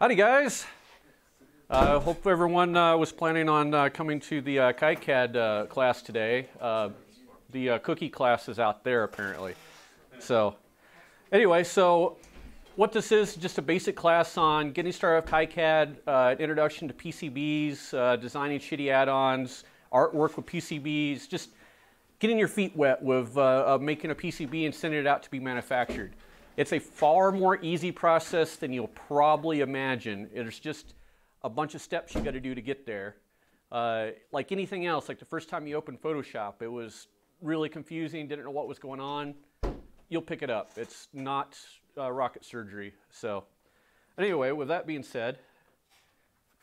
Howdy guys. Hope everyone was planning on coming to the KiCAD class today. The cookie class is out there apparently. So anyway, so what this is just a basic class on getting started with KiCAD, introduction to PCBs, designing shitty add-ons, artwork with PCBs, just getting your feet wet with making a PCB and sending it out to be manufactured. It's a far more easy process than you'll probably imagine. There's just a bunch of steps you got to do to get there. Like anything else, like the first time you opened Photoshop, it was really confusing, didn't know what was going on. You'll pick it up. It's not rocket surgery. So anyway, with that being said,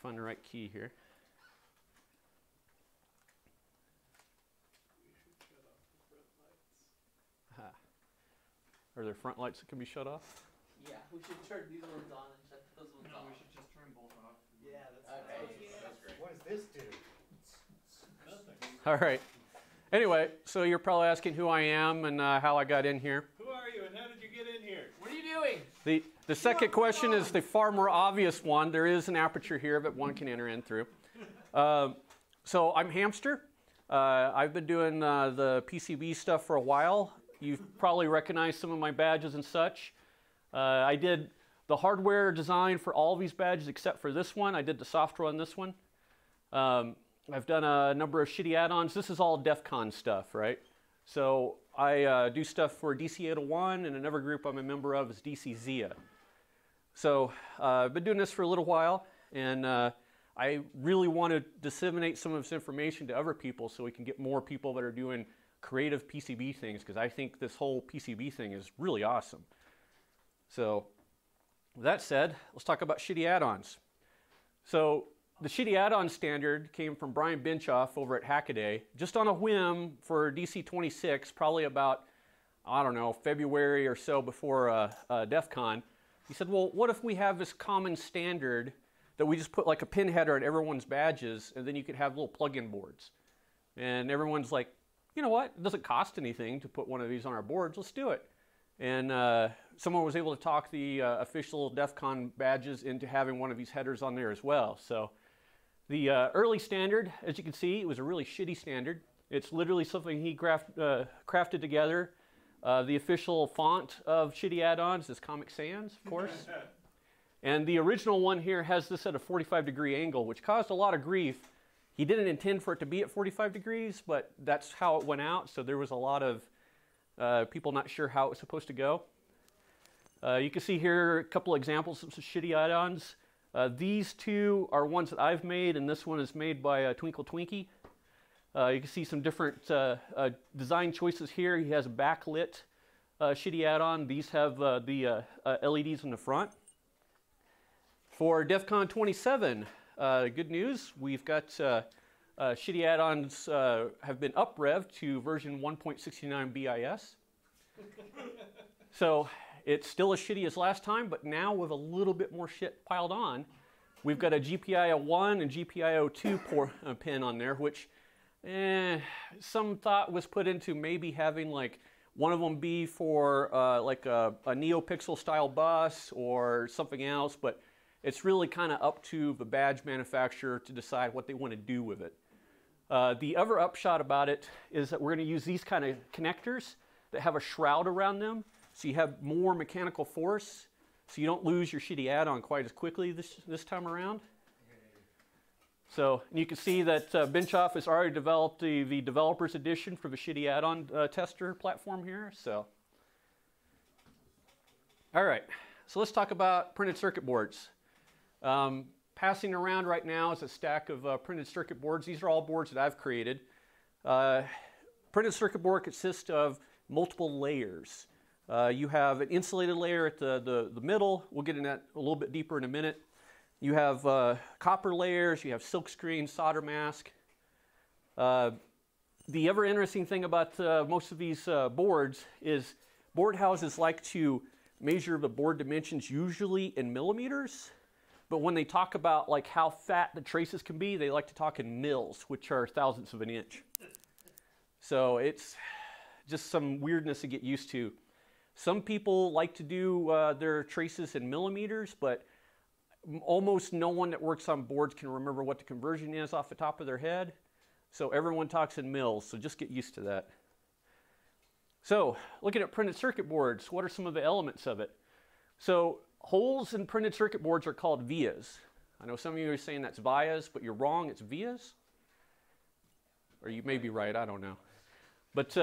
find the right key here. Are there front lights that can be shut off? Yeah, we should turn these ones on and shut those ones off. No, we should just turn both off. Yeah, that's great. What does this do? Nothing. All right. Anyway, so you're probably asking who I am and how I got in here. Who are you and how did you get in here? What are you doing? The second question is the far more obvious one. There is an aperture here that one can enter in through. So I'm Hamster. I've been doing the PCB stuff for a while. You've probably recognized some of my badges and such. I did the hardware design for all of these badges except for this one. I did the software on this one. I've done a number of shitty add-ons. This is all DEF CON stuff, right? So I do stuff for DC 801 and another group I'm a member of is DC ZIA. So I've been doing this for a little while and I really want to disseminate some of this information to other people so we can get more people that are doing creative PCB things, because I think this whole PCB thing is really awesome. So with that said, let's talk about shitty add-ons. So the shitty add-on standard came from Brian Benchoff over at Hackaday, just on a whim for DC 26, probably about, I don't know, February or so before DEF CON. He said, well, what if we have this common standard that we just put like a pin header at everyone's badges, and then you could have little plug-in boards. And everyone's like, you know what, it doesn't cost anything to put one of these on our boards, let's do it. And someone was able to talk the official DEF CON badges into having one of these headers on there as well. So the early standard, as you can see, it was a really shitty standard. It's literally something he crafted together. The official font of shitty add-ons is Comic Sans, of course. And the original one here has this at a 45-degree angle, which caused a lot of grief. He didn't intend for it to be at 45 degrees, but that's how it went out. So there was a lot of people not sure how it was supposed to go. You can see here a couple of examples of some shitty add-ons. These two are ones that I've made, and this one is made by Twinkle Twinkie. You can see some different design choices here. He has a backlit shitty add-on. These have the LEDs in the front. For DEF CON 27, good news, we've got shitty add-ons have been up-revved to version 1.69 BIS. So it's still as shitty as last time, but now with a little bit more shit piled on. We've got a GPIO 1 and GPIO 2 pin on there, which some thought was put into maybe having like one of them be for like a NeoPixel style bus or something else, but it's really kind of up to the badge manufacturer to decide what they want to do with it. The other upshot about it is that we're going to use these kind of connectors that have a shroud around them, so you have more mechanical force, so you don't lose your shitty add-on quite as quickly this time around. So you can see that Benchoff has already developed the developer's edition for the shitty add-on tester platform here. So, all right, so let's talk about printed circuit boards. Passing around right now is a stack of printed circuit boards. These are all boards that I've created. Printed circuit board consists of multiple layers. You have an insulated layer at the middle. We'll get in that a little bit deeper in a minute. You have copper layers. You have silkscreen, solder mask. The other interesting thing about most of these boards is board houses like to measure the board dimensions usually in millimeters. But when they talk about like how fat the traces can be, they like to talk in mils, which are thousandths of an inch. So it's just some weirdness to get used to. Some people like to do their traces in millimeters, but almost no one that works on boards can remember what the conversion is off the top of their head. So everyone talks in mils, so just get used to that. So looking at printed circuit boards, what are some of the elements of it? So holes in printed circuit boards are called vias. I know some of you are saying that's vias, but you're wrong, it's vias. Or you may be right, I don't know. But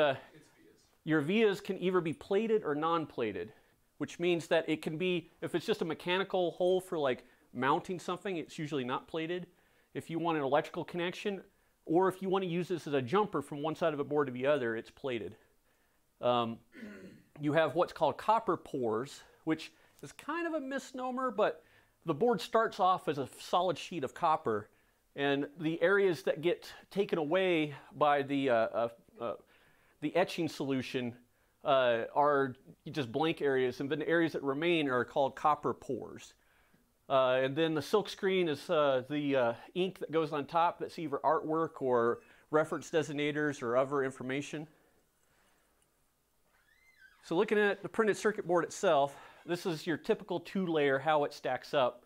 your vias can either be plated or non-plated, which means that it can be, if it's just a mechanical hole for like mounting something, it's usually not plated. If you want an electrical connection, or if you want to use this as a jumper from one side of a board to the other, it's plated. You have what's called copper pores, which is kind of a misnomer, but the board starts off as a solid sheet of copper, and the areas that get taken away by the etching solution are just blank areas, and then the areas that remain are called copper pores. And then the silkscreen is the ink that goes on top that's either artwork or reference designators or other information. So looking at the printed circuit board itself, this is your typical two-layer, how it stacks up.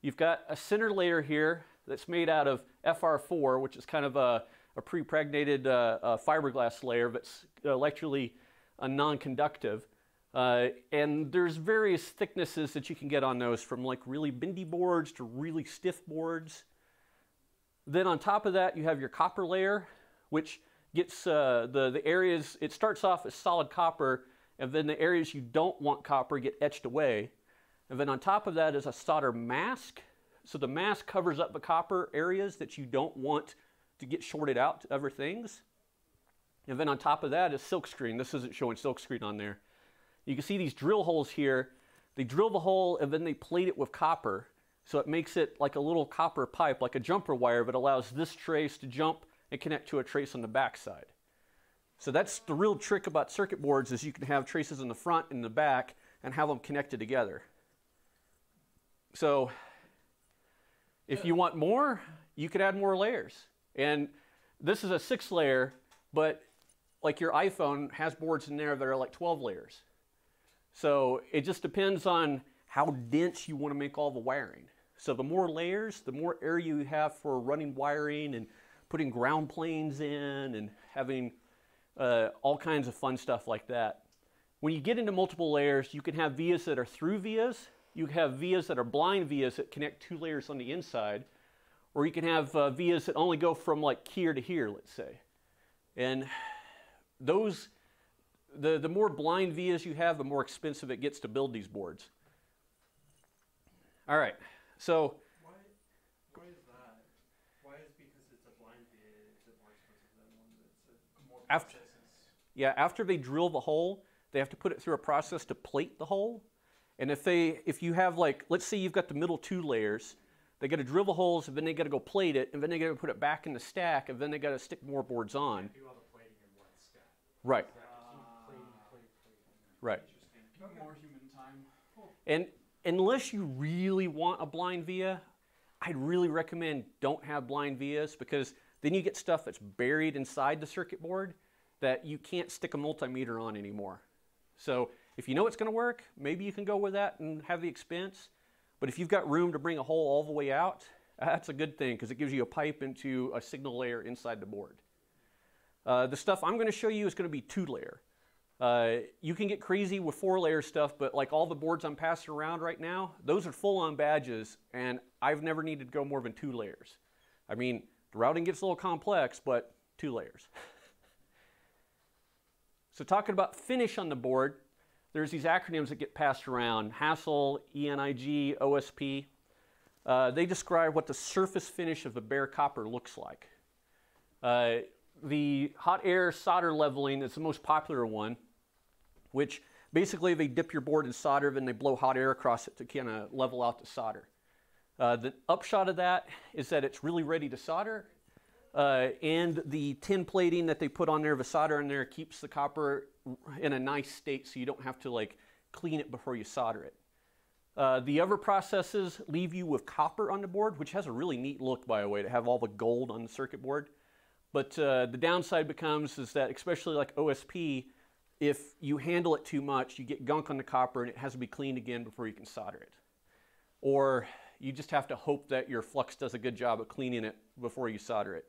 You've got a center layer here that's made out of FR4, which is kind of a pre-pregnated fiberglass layer that's electrically non-conductive. And there's various thicknesses that you can get on those, from like really bendy boards to really stiff boards. Then on top of that, you have your copper layer, which gets the areas, it starts off as solid copper, and then the areas you don't want copper get etched away. And then on top of that is a solder mask. So the mask covers up the copper areas that you don't want to get shorted out to other things. And then on top of that is silkscreen. This isn't showing silkscreen on there. You can see these drill holes here. They drill the hole and then they plate it with copper. So it makes it like a little copper pipe, like a jumper wire, but allows this trace to jump and connect to a trace on the back side. So that's the real trick about circuit boards, is you can have traces in the front and the back and have them connected together. So if you want more, you could add more layers. And this is a 6-layer, but like your iPhone has boards in there that are like 12 layers. So it just depends on how dense you want to make all the wiring. So the more layers, the more area you have for running wiring and putting ground planes in and having all kinds of fun stuff like that. When you get into multiple layers, you can have vias that are through vias. You have vias that are blind vias that connect 2 layers on the inside. Or you can have vias that only go from like here to here, let's say. And those, the more blind vias you have, the more expensive it gets to build these boards. All right, so. Why is that? Why is because it's a blind via, is it more expensive than one that's more processes? Yeah, after they drill the hole, they have to put it through a process to plate the hole. And if you have like, let's say you've got the middle 2 layers, they got to drill the holes, and then they got to go plate it, and then they got to put it back in the stack, and then they got to stick more boards on. Do all the plating in one stack. Right. Right. Interesting. More human time. And unless you really want a blind via, I'd really recommend don't have blind vias, because then you get stuff that's buried inside the circuit board that you can't stick a multimeter on anymore. So if you know it's going to work, maybe you can go with that and have the expense. But if you've got room to bring a hole all the way out, that's a good thing, because it gives you a pipe into a signal layer inside the board. The stuff I'm going to show you is going to be 2-layer. You can get crazy with 4-layer stuff, but like all the boards I'm passing around right now, those are full-on badges, and I've never needed to go more than 2 layers. I mean, the routing gets a little complex, but 2 layers. So talking about finish on the board, there's these acronyms that get passed around: Hassel, ENIG, OSP. They describe what the surface finish of the bare copper looks like. The hot air solder leveling is the most popular one, which basically they dip your board in solder, then they blow hot air across it to kind of level out the solder. The upshot of that is that it's really ready to solder, and the tin plating that they put on there, the solder in there, keeps the copper in a nice state, so you don't have to like clean it before you solder it. The other processes leave you with copper on the board, which has a really neat look, by the way, to have all the gold on the circuit board. But the downside becomes is that, especially like OSP, if you handle it too much, you get gunk on the copper and it has to be cleaned again before you can solder it. Or You just have to hope that your flux does a good job of cleaning it before you solder it.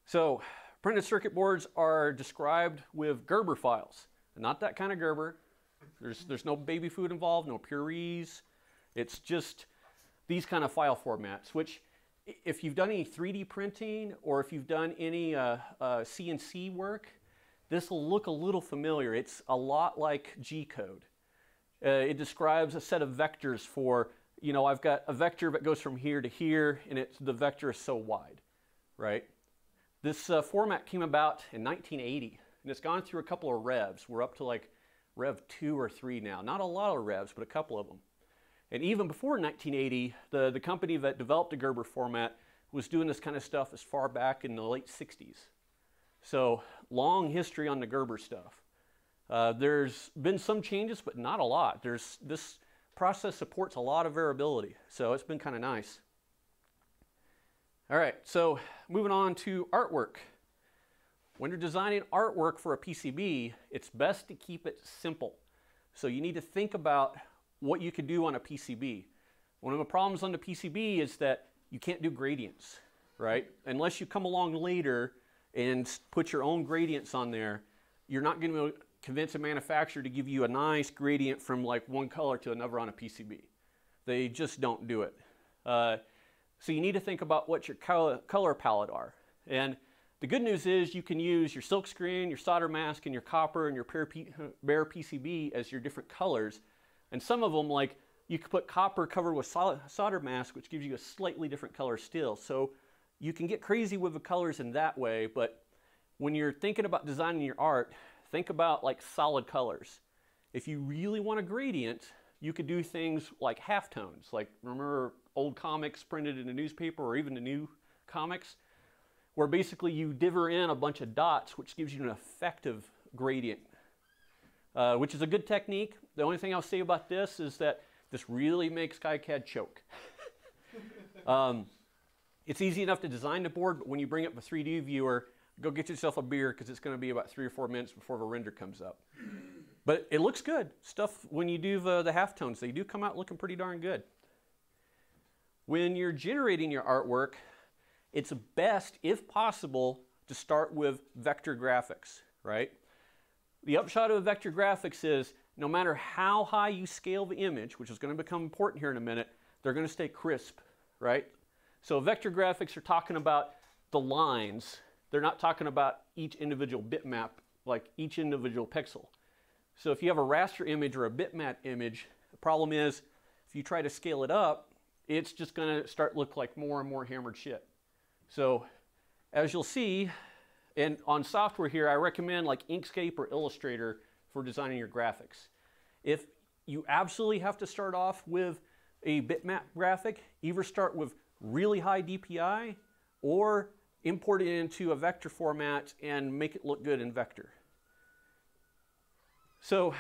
So printed circuit boards are described with Gerber files. Not that kind of Gerber. There's no baby food involved, no purees. It's just these kind of file formats, which if you've done any 3D printing or if you've done any CNC work, this will look a little familiar. It's a lot like G-code. It describes a set of vectors for, you know, I've got a vector that goes from here to here, and the vector is so wide, right? This format came about in 1980, and it's gone through a couple of revs. We're up to like Rev 2 or 3 now. Not a lot of revs, but a couple of them. And even before 1980, the company that developed the Gerber format was doing this kind of stuff as far back in the late 60s. So long history on the Gerber stuff. There's been some changes, but not a lot. This process supports a lot of variability, so it's been kind of nice. All right, so moving on to artwork. When you're designing artwork for a PCB, it's best to keep it simple. So you need to think about what you could do on a PCB. One of the problems on the PCB is that you can't do gradients, right? Unless you come along later and put your own gradients on there, you're not going to convince a manufacturer to give you a nice gradient from like one color to another on a PCB. They just don't do it. So you need to think about what your color palette are. And the good news is you can use your silkscreen, your solder mask, and your copper and your bare PCB as your different colors. And some of them, like you could put copper covered with solder mask, which gives you a slightly different color still. So you can get crazy with the colors in that way, but when you're thinking about designing your art, think about like solid colors. If you really want a gradient, you could do things like halftones. Like remember old comics printed in a newspaper or even the new comics, where basically you diver in a bunch of dots, which gives you an effective gradient, which is a good technique. The only thing I'll say about this is that this really makes KiCAD choke. It's easy enough to design the board, but when you bring up a 3D viewer, go get yourself a beer because it's going to be about 3 or 4 minutes before the render comes up. But it looks good. Stuff, when you do the halftones, they do come out looking pretty darn good. When you're generating your artwork, it's best, if possible, to start with vector graphics, right? The upshot of vector graphics is no matter how high you scale the image, which is going to become important here in a minute, they're going to stay crisp, right? So vector graphics are talking about the lines. They're not talking about each individual bitmap, like each individual pixel. So if you have a raster image or a bitmap image, the problem is if you try to scale it up, it's just going to start look like more and more hammered shit. So as you'll see, and on software here, I recommend like Inkscape or Illustrator for designing your graphics. If you absolutely have to start off with a bitmap graphic, either start with really high DPI or import it into a vector format and make it look good in vector. So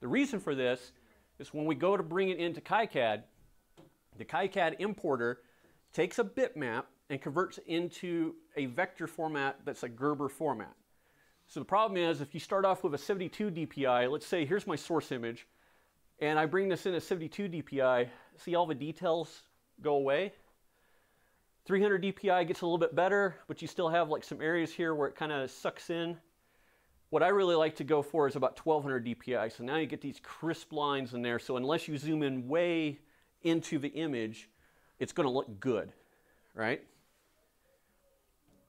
the reason for this is when we go to bring it into KiCAD, the KiCAD importer takes a bitmap and converts it into a vector format that's a Gerber format. So the problem is if you start off with a 72 DPI, let's say here's my source image, and I bring this in at 72 DPI, see all the details go away? 300 DPI gets a little bit better, but you still have like some areas here where it kind of sucks in. What I really like to go for is about 1200 DPI. So now you get these crisp lines in there. So unless you zoom in way into the image, it's going to look good, right?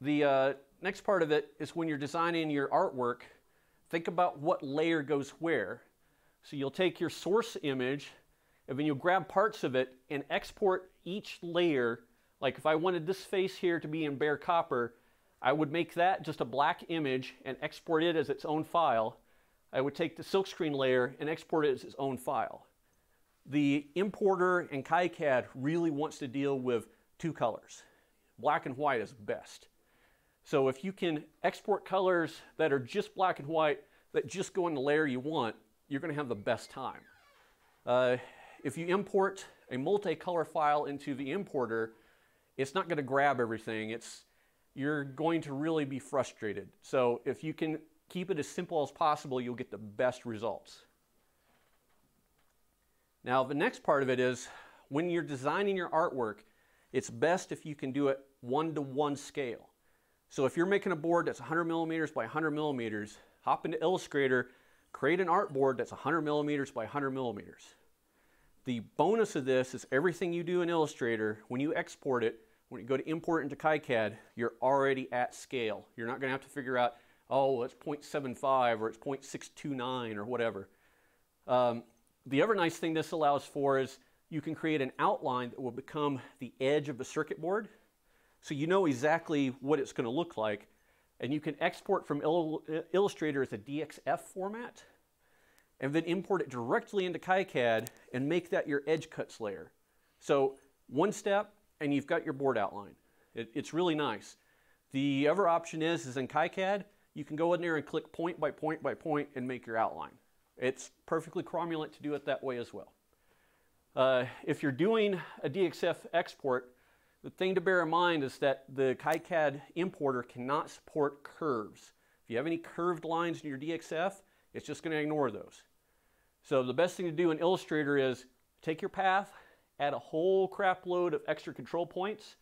The next part of it is when you're designing your artwork, think about what layer goes where. So you'll take your source image, and then you'll grab parts of it and export each layer. Like if I wanted this face here to be in bare copper, I would make that just a black image and export it as its own file. I would take the silkscreen layer and export it as its own file. The importer in KiCAD really wants to deal with 2 colors. Black and white is best. So if you can export colors that are just black and white, that just go in the layer you want, you're going to have the best time. If you import a multicolor file into the importer, it's not going to grab everything. You're going to really be frustrated. So if you can keep it as simple as possible, you'll get the best results. Now the next part of it is when you're designing your artwork, it's best if you can do it 1-to-1 scale. So if you're making a board that's 100 millimeters by 100 millimeters, hop into Illustrator, create an artboard that's 100 millimeters by 100 millimeters. The bonus of this is everything you do in Illustrator, when you export it, when you go to import into KiCAD, you're already at scale. You're not going to have to figure out, oh, well, it's 0.75 or it's 0.629 or whatever. The other nice thing this allows for is you can create an outline that will become the edge of the circuit board. So you know exactly what it's going to look like. And you can export from Illustrator as a DXF format and then import it directly into KiCAD and make that your edge cuts layer. So one step and you've got your board outline. It's really nice. The other option is in KiCAD, you can go in there and click point by point by point and make your outline. It's perfectly cromulent to do it that way as well. If you're doing a DXF export, the thing to bear in mind is that the KiCAD importer cannot support curves. If you have any curved lines in your DXF, it's just going to ignore those. So the best thing to do in Illustrator is take your path, add a whole crap load of extra control points,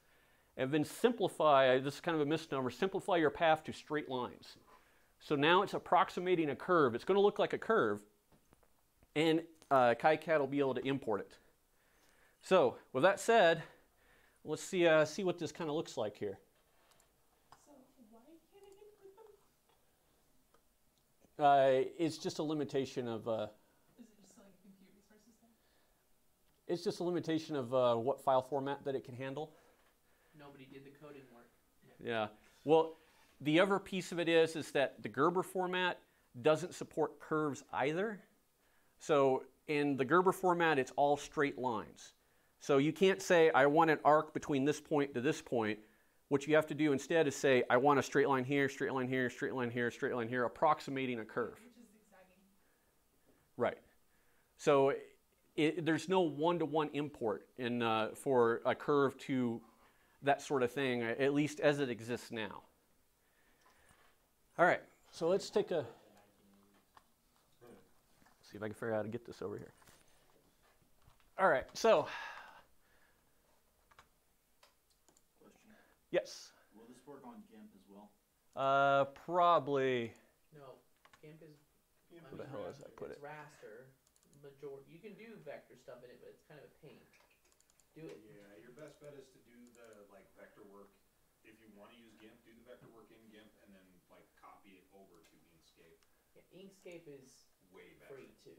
and then simplify, this is kind of a misnomer, simplify your path to straight lines. So now it's approximating a curve. It's going to look like a curve, and KiCAD will be able to import it. So with that said, let's see what this kind of looks like here. So why can't I input them? It's just a limitation of. Is it just like a compute resources thing? It's just a limitation of what file format that it can handle. Nobody did the coding work. Yeah. Well, the other piece of it is that the Gerber format doesn't support curves either. So in the Gerber format, it's all straight lines. So you can't say, I want an arc between this point to this point. What you have to do instead is say, I want a straight line here, straight line here, straight line here, straight line here, approximating a curve. Which is zigzagging. Right. So there's no one-to-one import for a curve to that sort of thing, at least as it exists now. All right, so let's take a, see if I can figure out how to get this over here. All right, so. Question. Yes. Will this work on GIMP as well? Probably. No, GIMP is. Where the hell is that? Put it's it. raster. You can do vector stuff in it, but it's kind of a pain. Do it. Yeah, your best bet is to do the vector work. If you want to use GIMP, do the vector work in GIMP and then copy it over to Inkscape. Yeah, Inkscape is Way better. free too.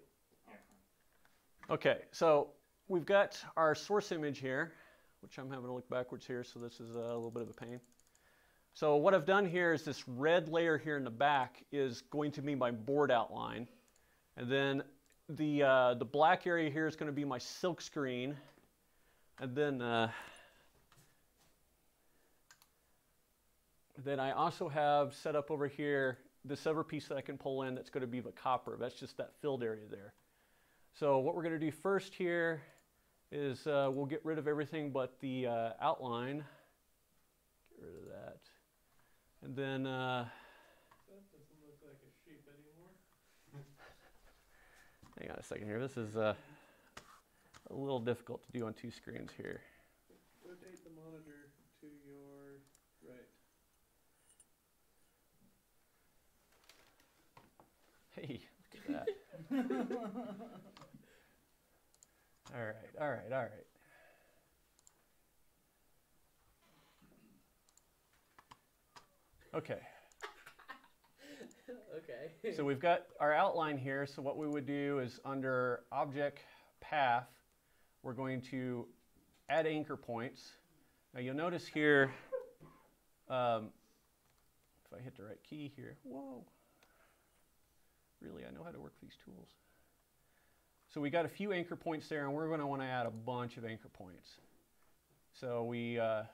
Yeah. Okay, so we've got our source image here, which I'm having to look backwards here, so this is a little bit of a pain. So what I've done here is this red layer here in the back is going to be my board outline. And then the black area here is going to be my silkscreen. And then I also have set up over here this other piece that I can pull in that's going to be the copper. That's just that filled area there. So what we're going to do first here is we'll get rid of everything but the outline. Get rid of that. And then That doesn't look like a sheep anymore. hang on a second here. This is a little difficult to do on two screens here. Rotate the monitor to your right. Hey, look at that. All right, all right, all right. Okay, Okay. so we've got our outline here. So what we would do is under Object Path, we're going to add anchor points. Now you'll notice here, if I hit the right key here, whoa. Really, I know how to work these tools. So we got a few anchor points there, and we're going to want to add a bunch of anchor points. So we add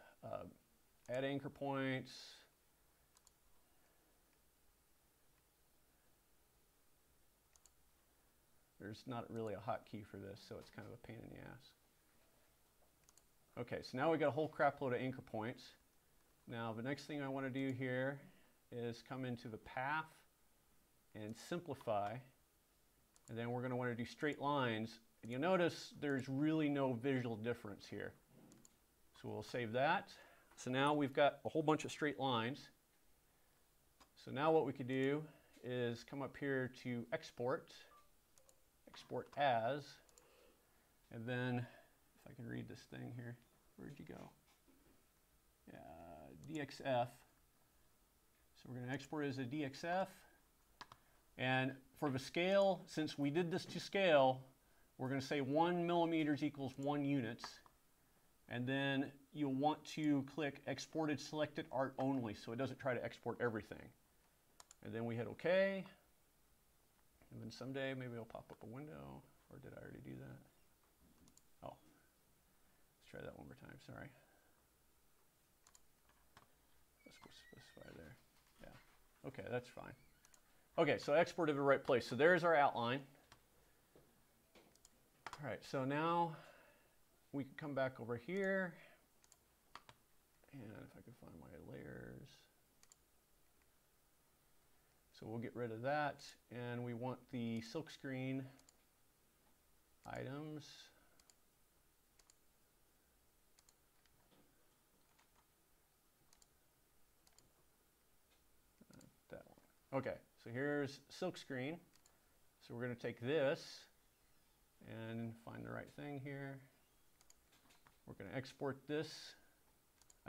anchor points. There's not really a hotkey for this, so it's kind of a pain in the ass. Okay, so now we've got a whole crap load of anchor points. Now the next thing I want to do here is come into the path and simplify. And then we're going to want to do straight lines And you'll notice there's really no visual difference here. So we'll save that. So now we've got a whole bunch of straight lines. So now what we could do is come up here to export, export as, and then if I can read this thing here, where'd you go? Yeah, DXF. So we're going to export it as a DXF. And for the scale, since we did this to scale, we're going to say 1 millimeters equals 1 units. And then you'll want to click exported selected art only so it doesn't try to export everything. And then we hit OK. And then someday maybe it'll pop up a window. Or did I already do that? Oh, let's try that one more time. Sorry. Let's go specify there. Yeah. OK, that's fine. OK, so exported to the right place. So there's our outline. All right, so now we can come back over here. And if I can find my layers. So we'll get rid of that. And we want the silkscreen items. That one. OK, so here's silkscreen. So we're going to take this and find the right thing here. We're going to export this.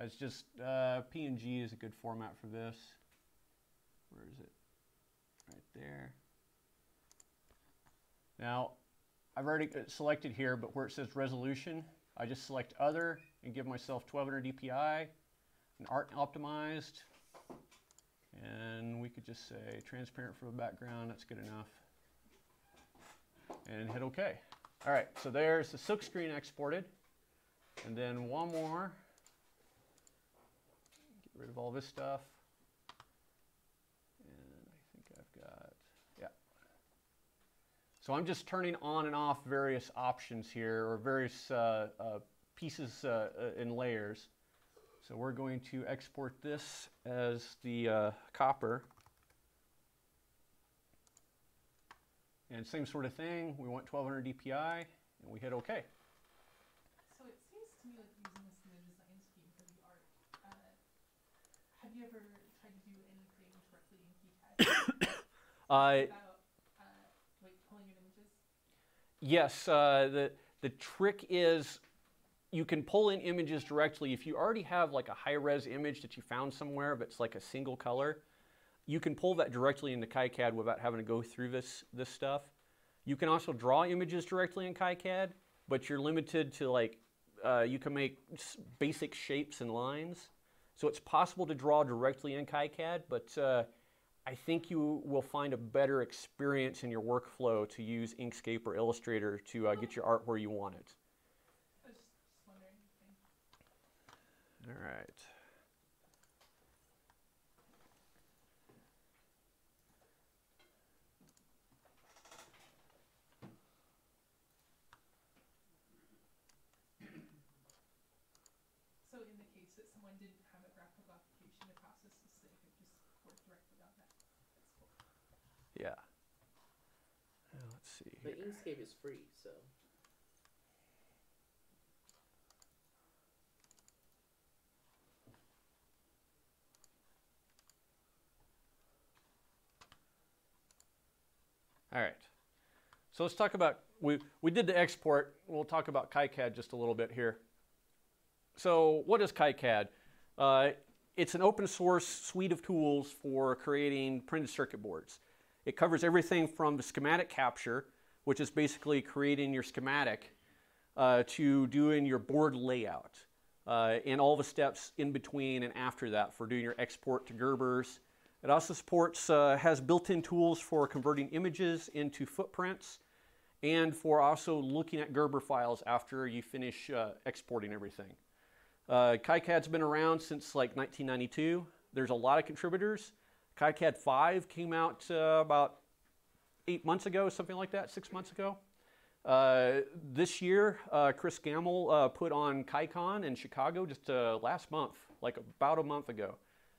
It's just PNG is a good format for this. Where is it? Right there. Now, I've already selected here, but where it says resolution, I just select other and give myself 1200 dpi and art optimized. And we could just say transparent for the background. That's good enough. And hit OK. All right, so there's the silkscreen exported. And then one more. Get rid of all this stuff. And I think I've got, yeah. So I'm just turning on and off various options here, or various pieces in layers. So we're going to export this as the copper. And same sort of thing, we want 1200 dpi, and we hit OK. So it seems to me like using this in the design scheme for the art. Have you ever tried to do anything directly in KiCAD about like pulling in images? Yes, the trick is you can pull in images directly. If you already have like a high-res image that you found somewhere that's like a single color, you can pull that directly into KiCAD without having to go through this stuff. You can also draw images directly in KiCAD, but you're limited to like, you can make basic shapes and lines. So it's possible to draw directly in KiCAD, but I think you will find a better experience in your workflow to use Inkscape or Illustrator to get your art where you want it. I was just wondering. All right. So in the case that someone didn't have a graphical application, the process is they could just work directly on that. That's cool. Yeah. Let's see But here. Inkscape is free, so. All right. So let's talk about, we did the export. We'll talk about KiCAD just a little bit here. So what is KiCAD? It's an open source suite of tools for creating printed circuit boards. It covers everything from the schematic capture, which is basically creating your schematic, to doing your board layout, and all the steps in between and after that for doing your export to Gerbers. It also supports, has built-in tools for converting images into footprints and for also looking at Gerber files after you finish exporting everything. KiCAD's been around since like 1992. There's a lot of contributors. KiCAD 5 came out about 8 months ago, something like that, 6 months ago. This year, Chris Gamble put on KiCon in Chicago just last month, like about a month ago.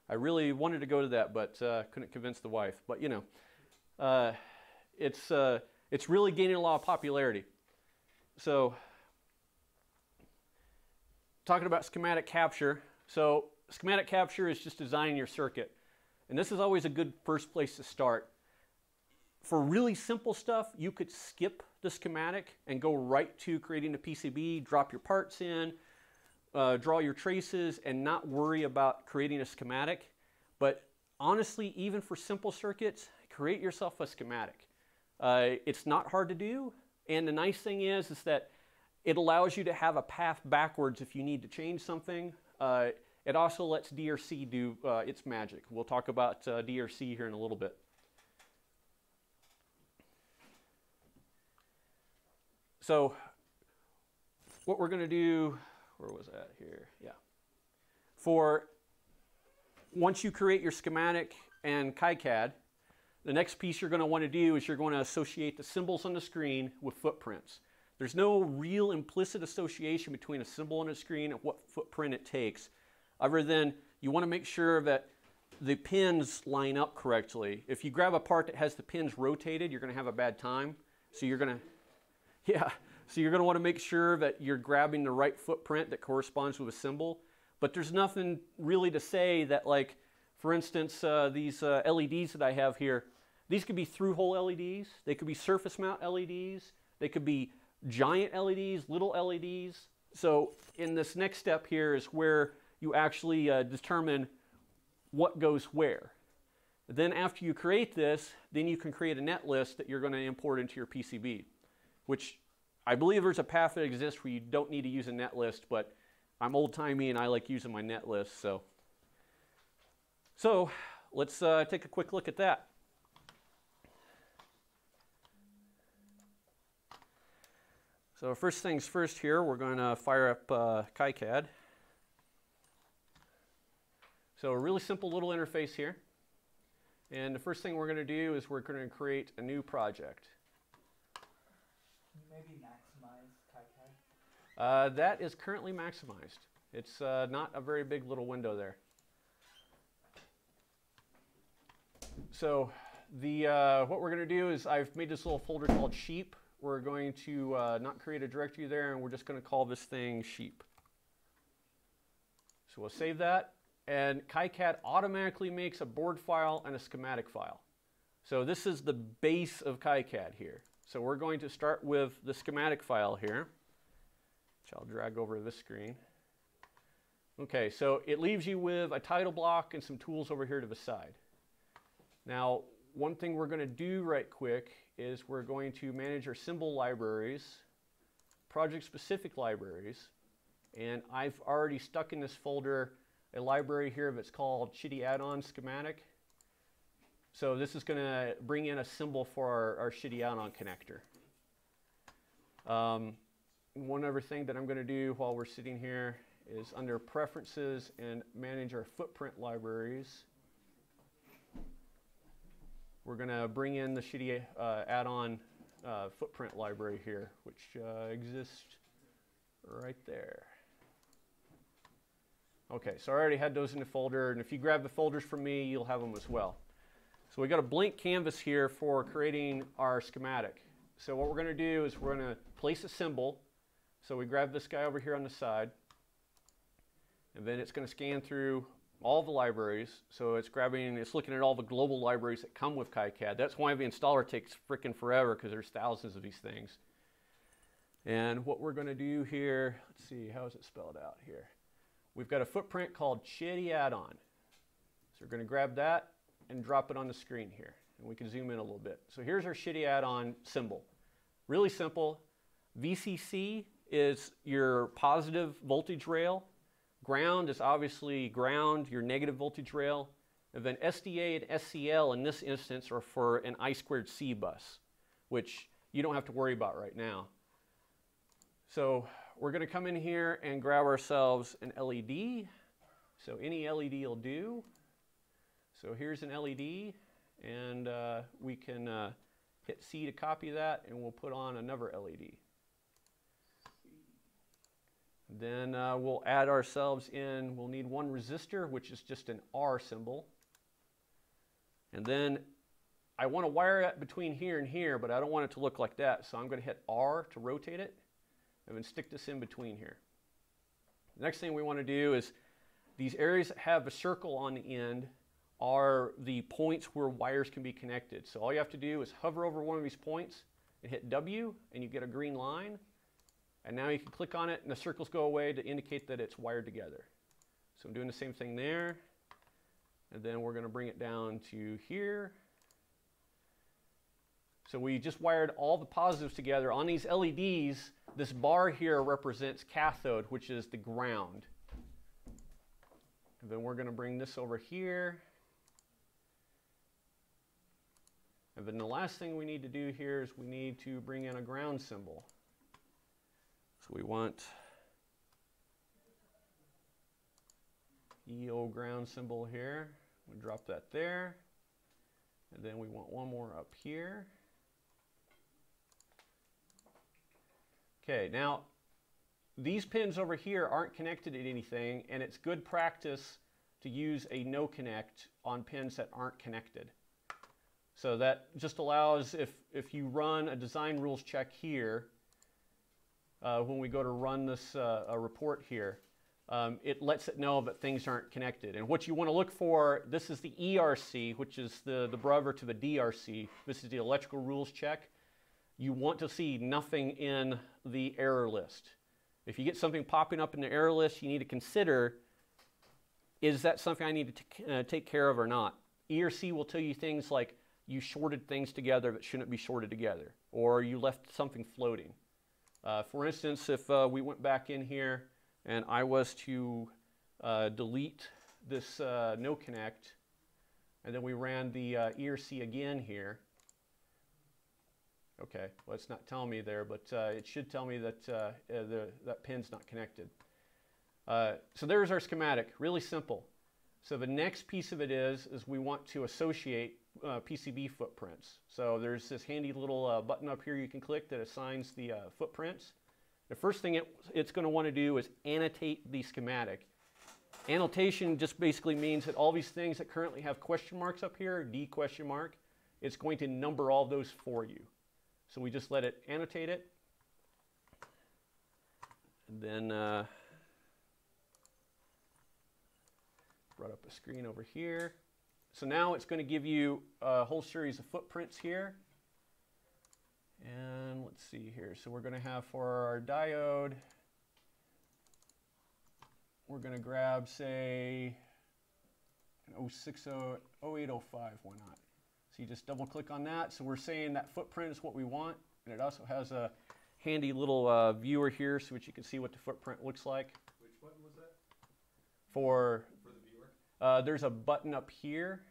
I really wanted to go to that, but couldn't convince the wife. But you know, it's really gaining a lot of popularity. So talking about schematic capture. So schematic capture is just designing your circuit. And this is always a good first place to start. For really simple stuff, you could skip the schematic and go right to creating a PCB, drop your parts in, draw your traces, and not worry about creating a schematic. But honestly, even for simple circuits, create yourself a schematic. It's not hard to do, and the nice thing is that it allows you to have a path backwards if you need to change something. It also lets DRC do its magic. We'll talk about DRC here in a little bit. So what we're going to do, where was that here? Yeah. For once you create your schematic and KiCAD, the next piece you're going to want to do is you're going to associate the symbols on the screen with footprints. There's no real implicit association between a symbol on a screen and what footprint it takes, other than you want to make sure that the pins line up correctly. If you grab a part that has the pins rotated, you're going to have a bad time. So you're going to, so you're going to want to make sure that you're grabbing the right footprint that corresponds with a symbol. But there's nothing really to say that, like, for instance, these LEDs that I have here, these could be through-hole LEDs. They could be surface mount LEDs. They could be giant LEDs, little LEDs. So in this next step here is where you actually determine what goes where. Then after you create this, then you can create a net list that you're going to import into your PCB, which I believe there's a path that exists where you don't need to use a net list, but I'm old-timey and I like using my net list. So let's take a quick look at that. So first things first here, we're going to fire up KiCAD. So a really simple little interface here. And the first thing we're going to do is we're going to create a new project. Can you maybe maximize KiCAD? That is currently maximized. It's not a very big little window there. So what we're going to do is I've made this little folder called sheep. We're going to not create a directory there, and we're just going to call this thing sheep. So we'll save that. And KiCAD automatically makes a board file and a schematic file. So this is the base of KiCAD here. So we're going to start with the schematic file here, which I'll drag over to this screen. Okay, so it leaves you with a title block and some tools over here to the side. Now, one thing we're going to do right quick is we're going to manage our symbol libraries, project-specific libraries, and I've already stuck in this folder a library here that's called Shitty Add-on Schematic. So this is going to bring in a symbol for our Shitty Add-on connector. One other thing that I'm going to do while we're sitting here is under Preferences and manage our footprint libraries. We're going to bring in the Shitty Add-on footprint library here, which exists right there. Okay, so I already had those in the folder, and if you grab the folders from me, you'll have them as well. So we got a blank canvas here for creating our schematic. So what we're going to do is we're going to place a symbol. So we grab this guy over here on the side, and then it's going to scan through all the libraries. So it's looking at all the global libraries that come with KiCAD. That's why the installer takes frickin' forever, because there's thousands of these things. And what we're going to do here, let's see, how is it spelled out here? We've got a footprint called Shitty Add-on. So we're going to grab that and drop it on the screen here. And we can zoom in a little bit. So here's our Shitty Add-on symbol. Really simple. VCC is your positive voltage rail. Ground is obviously ground, your negative voltage rail. And then SDA and SCL in this instance are for an I2C bus, which you don't have to worry about right now. So we're going to come in here and grab ourselves an LED. So any LED will do. So here's an LED, and we can hit C to copy that, and we'll put on another LED. Then we'll add ourselves in, we'll need one resistor, which is just an R symbol. And then I want to wire it between here and here, but I don't want it to look like that, so I'm going to hit R to rotate it. and then stick this in between here. The next thing we want to do is these areas that have a circle on the end are the points where wires can be connected. So all you have to do is hover over one of these points and hit W, and you get a green line. And now you can click on it, and the circles go away to indicate that it's wired together. So I'm doing the same thing there. And then we're going to bring it down to here. So we just wired all the positives together. On these LEDs, this bar here represents cathode, which is the ground. And then we're going to bring this over here. And then the last thing we need to do here is we need to bring in a ground symbol. So we want EO ground symbol here. We'll drop that there. And then we want one more up here. Okay, now these pins over here aren't connected to anything, and it's good practice to use a no connect on pins that aren't connected. So that just allows, if you run a design rules check here, when we go to run this report here, it lets it know that things aren't connected. And what you want to look for, this is the ERC, which is the brother to the DRC. This is the electrical rules check. You want to see nothing in the error list. If you get something popping up in the error list, you need to consider, is that something I need to take care of or not? ERC will tell you things like you shorted things together that shouldn't be shorted together, or you left something floating. For instance, if we went back in here and I was to delete this no connect, and then we ran the ERC again here. Okay, well, it's not telling me there, but it should tell me that that pin's not connected. So there's our schematic, really simple. So the next piece of it is we want to associate PCB footprints. So there's this handy little button up here you can click that assigns the footprints. The first thing it's going to want to do is annotate the schematic. Annotation just basically means that all these things that currently have question marks up here, D question mark, it's going to number all those for you. So we just let it annotate it. And then brought up a screen over here. So now it's going to give you a whole series of footprints here. And let's see here. So we're going to have for our diode, we're going to grab, say, an 0805, why not? So you just double click on that. So we're saying that footprint is what we want. And it also has a handy little viewer here so that you can see what the footprint looks like. Which button was that? For the viewer? there's a button up here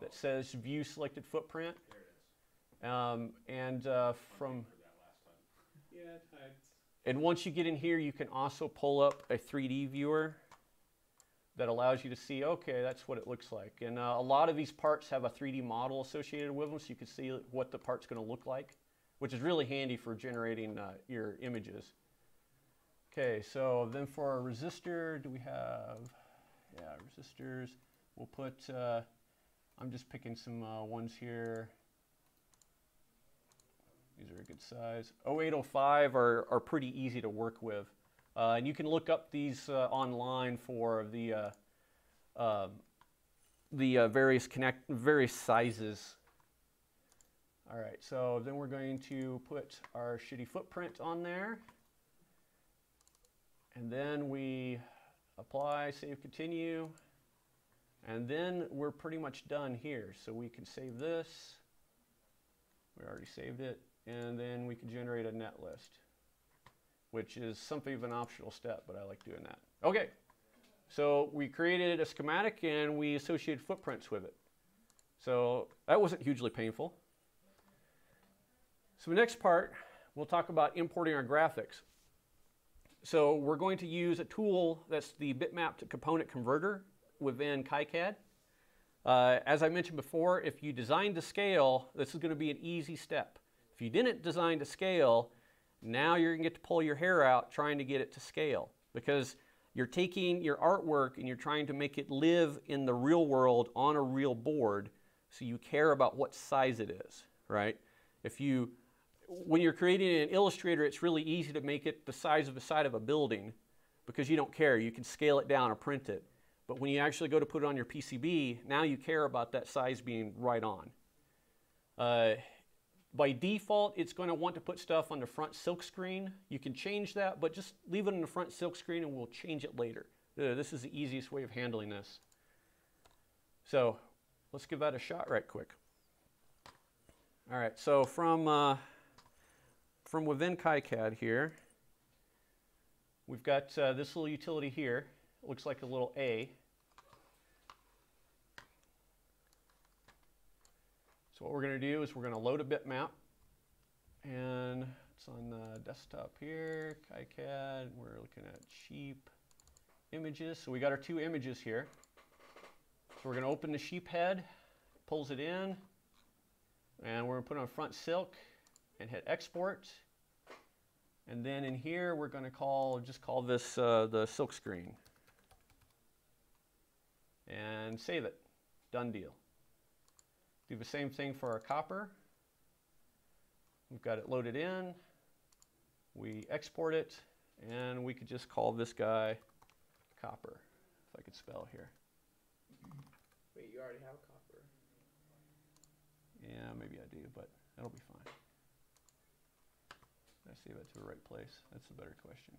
that says View Selected Footprint. There it is. From Yeah, it hides. and once you get in here, you can also pull up a 3D viewer that allows you to see, okay, that's what it looks like. And a lot of these parts have a 3D model associated with them, so you can see what the part's going to look like, which is really handy for generating your images. Okay, so then for our resistor, do we have, yeah, resistors. We'll put, I'm just picking some ones here. These are a good size. 0805 are pretty easy to work with. And you can look up these online for the various sizes. All right, so then we're going to put our shitty footprint on there. And then we apply, save, continue. And then we're pretty much done here. So we can save this. We already saved it. And then we can generate a net list, which is something of an optional step, but I like doing that. Okay, so we created a schematic and we associated footprints with it. So that wasn't hugely painful. So the next part, we'll talk about importing our graphics. So we're going to use a tool that's the bitmap to component converter within KiCAD. As I mentioned before, if you design to scale, this is going to be an easy step. If you didn't design to scale, now you're going to get to pull your hair out trying to get it to scale, because you're taking your artwork and you're trying to make it live in the real world on a real board, so you care about what size it is, right? when you're creating an Illustrator, it's really easy to make it the size of the side of a building because you don't care. You can scale it down or print it. But when you actually go to put it on your PCB, now you care about that size being right on. By default, it's going to want to put stuff on the front silkscreen. You can change that, but just leave it in the front silkscreen and we'll change it later. This is the easiest way of handling this. So let's give that a shot right quick. All right, so from within KiCAD here, we've got this little utility here. It looks like a little A. So what we're going to do is we're going to load a bitmap, and it's on the desktop here, KiCAD. We're looking at sheep images. So we got our two images here. So we're going to open the sheep head, pulls it in, and we're going to put it on front silk and hit export. And then in here we're going to just call this the silk screen. And save it. Done deal. Do the same thing for our copper. We've got it loaded in. We export it, and we could just call this guy copper, if I could spell here. Wait, you already have copper. Yeah, maybe I do, but that'll be fine. Did I save it to the right place? That's a better question.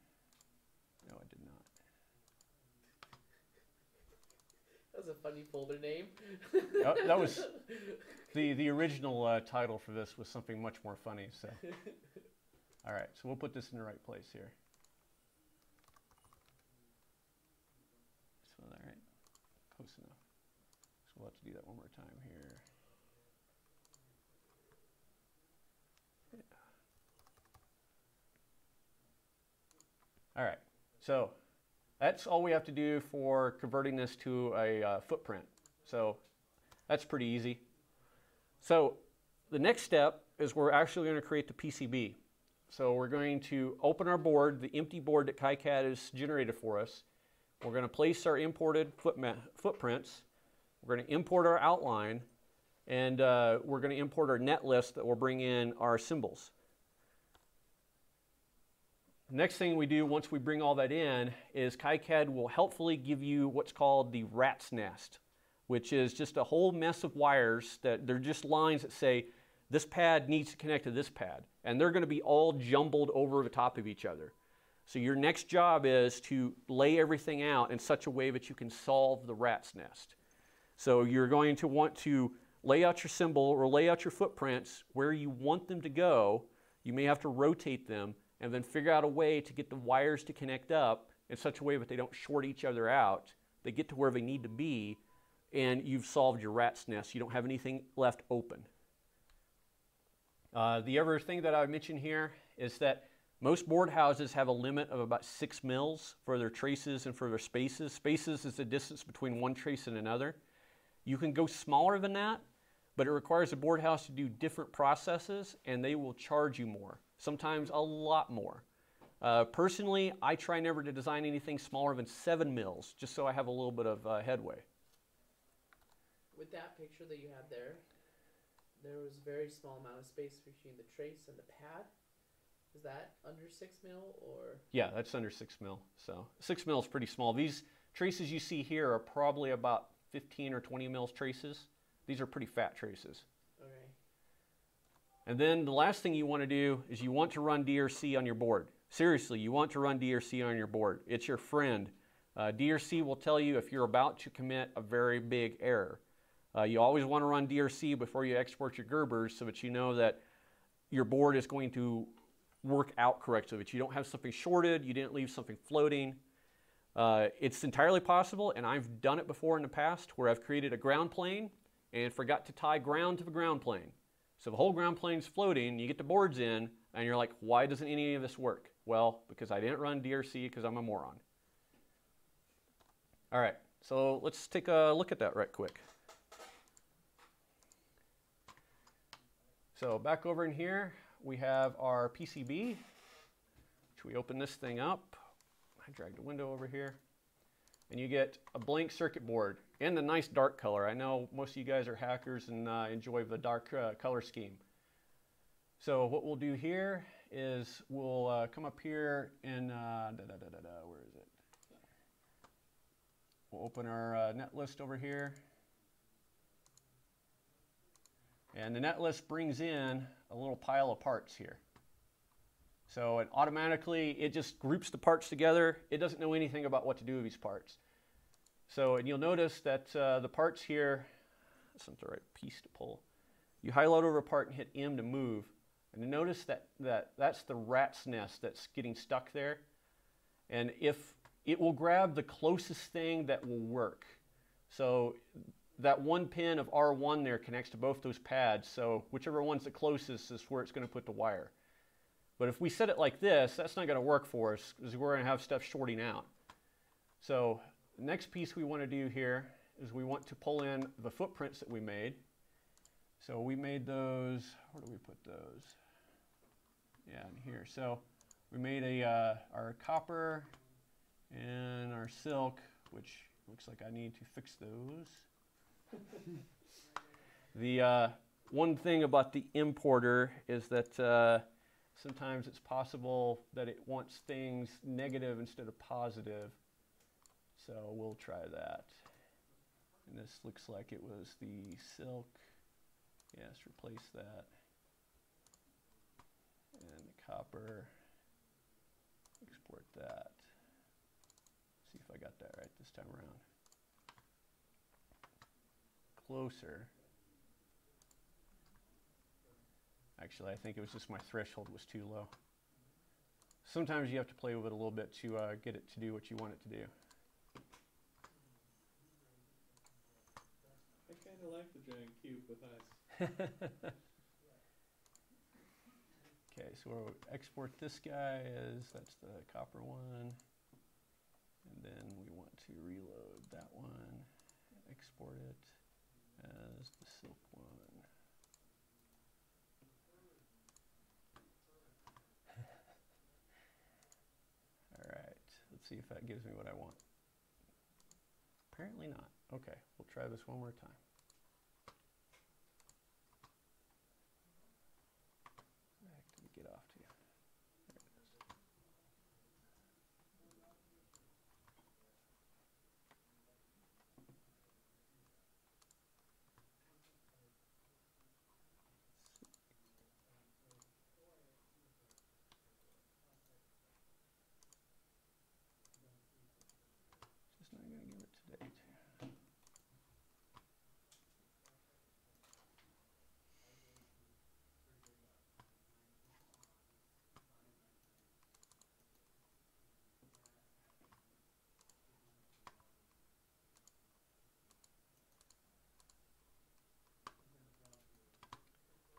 No, I did not. That's a funny folder name. That was the original title for this was something much more funny. So, all right, so we'll put this in the right place here. So, all right, close enough. So we'll have to do that one more time here. Yeah. All right, so that's all we have to do for converting this to a footprint. So that's pretty easy. So the next step is we're actually going to create the PCB. So we're going to open our board, the empty board that KiCAD has generated for us. We're going to place our imported footprints. We're going to import our outline, and we're going to import our net list that will bring in our symbols. Next thing we do once we bring all that in is KiCAD will helpfully give you what's called the rat's nest, which is just a whole mess of wires that they're just lines that say this pad needs to connect to this pad, and they're going to be all jumbled over the top of each other. So your next job is to lay everything out in such a way that you can solve the rat's nest. So you're going to want to lay out your symbol or lay out your footprints where you want them to go. You may have to rotate them, and then figure out a way to get the wires to connect up in such a way that they don't short each other out. They get to where they need to be, and you've solved your rat's nest. You don't have anything left open. The other thing that I mentioned here is that most board houses have a limit of about 6 mils for their traces and for their spaces. Spaces is the distance between one trace and another. You can go smaller than that, but it requires a board house to do different processes, and they will charge you more. Sometimes a lot more. Personally, I try never to design anything smaller than 7 mils, just so I have a little bit of headway. With that picture that you had there was a very small amount of space between the trace and the pad. Is that under 6 mil or? Yeah, that's under 6 mil. So 6 mil is pretty small. These traces you see here are probably about 15 or 20 mils traces. These are pretty fat traces. Okay. And then the last thing you want to do is you want to run DRC on your board. Seriously, you want to run DRC on your board. It's your friend. DRC will tell you if you're about to commit a very big error. You always want to run DRC before you export your Gerbers so that you know that your board is going to work out correctly, so that you don't have something shorted, you didn't leave something floating. It's entirely possible, and I've done it before in the past, where I've created a ground plane and forgot to tie ground to the ground plane. So the whole ground plane's floating, you get the boards in, and you're like, why doesn't any of this work? Well, because I didn't run DRC because I'm a moron. All right, so let's take a look at that right quick. So back over in here, we have our PCB, which we open this thing up. I dragged a window over here. And you get a blank circuit board in the nice dark color. I know most of you guys are hackers and enjoy the dark color scheme. So what we'll do here is we'll come up here and where is it? We'll open our net list over here. And the net list brings in a little pile of parts here. So it automatically, it just groups the parts together. It doesn't know anything about what to do with these parts. So, and you'll notice that the parts here, that's not the right piece to pull. You highlight over a part and hit M to move. And you notice that's the rat's nest that's getting stuck there. And if it will grab the closest thing that will work. So that one pin of R1 there connects to both those pads. So whichever one's the closest is where it's going to put the wire. But if we set it like this, that's not going to work for us because we're going to have stuff shorting out. So the next piece we want to do here is we want to pull in the footprints that we made. So we made those, where do we put those? Yeah, in here. So we made our copper and our silk, which looks like I need to fix those. The one thing about the importer is that sometimes it's possible that it wants things negative instead of positive. So we'll try that. And this looks like it was the silk. Yes, replace that. And the copper. Export that. See if I got that right this time around. Closer. Actually, I think it was just my threshold was too low. Sometimes you have to play with it a little bit to get it to do what you want it to do. I kind of like the giant cube with us. Okay, so we'll export this guy as, that's the copper one. And then we want to reload that one, export it as the silk one. All right, let's see if that gives me what I want. Apparently not. Okay, we'll try this one more time. Where the heck did it get off to? There it is. Just not going to give it to date.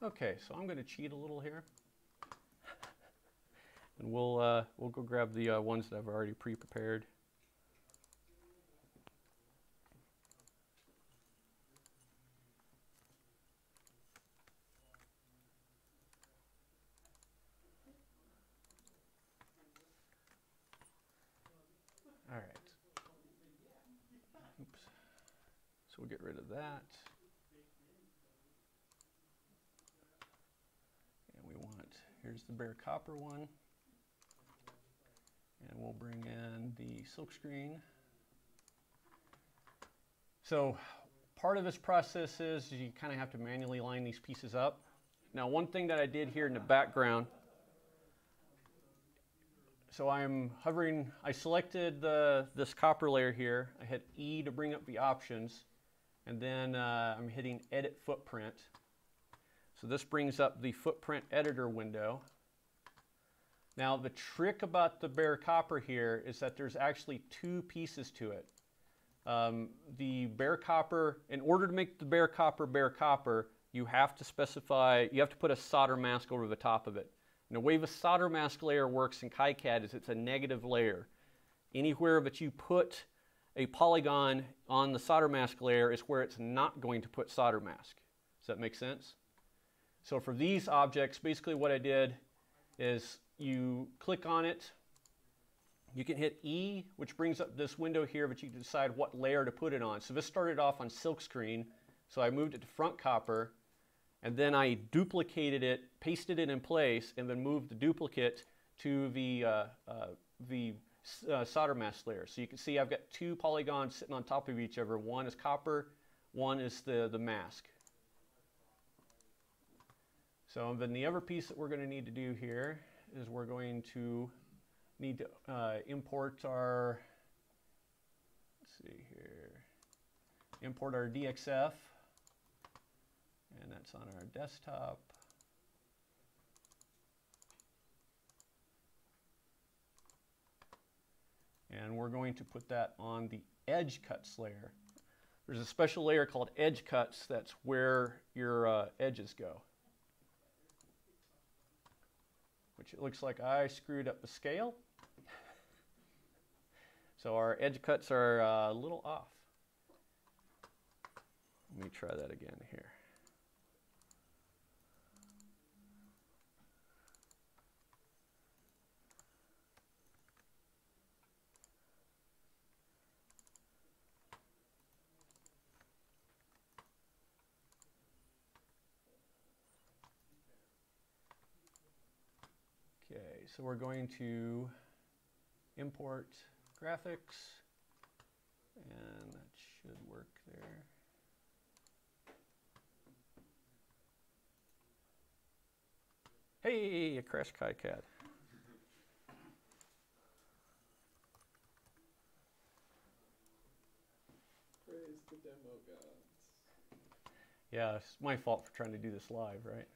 Okay, so I'm going to cheat a little here, and we'll go grab the ones that I've already pre-prepared. All right. Oops. So we'll get rid of that. Here's the bare copper one, and we'll bring in the silkscreen. So part of this process is you kind of have to manually line these pieces up. Now one thing that I did here in the background, so I'm hovering, I selected this copper layer here. I hit E to bring up the options, and then I'm hitting Edit Footprint. So this brings up the footprint editor window. Now the trick about the bare copper here is that there's actually two pieces to it. The bare copper, in order to make the bare copper, you have to specify, you have to put a solder mask over the top of it. And the way the solder mask layer works in KiCAD is it's a negative layer. Anywhere that you put a polygon on the solder mask layer is where it's not going to put solder mask. Does that make sense? So for these objects, basically what I did is you click on it, you can hit E, which brings up this window here, but you can decide what layer to put it on. So this started off on silkscreen, so I moved it to front copper, and then I duplicated it, pasted it in place, and then moved the duplicate to the solder mask layer. So you can see I've got two polygons sitting on top of each other. One is copper, one is the mask. So then the other piece that we're going to need to do here is we're going to need to import our, let's see here, import our DXF, and that's on our desktop. And we're going to put that on the edge cuts layer. There's a special layer called edge cuts. That's where your edges go. Which it looks like I screwed up the scale. So our edge cuts are a little off. Let me try that again here. Okay, so we're going to import graphics, and that should work there. Hey, I crashed KiCAD. Praise the demo gods. Yeah, it's my fault for trying to do this live, right?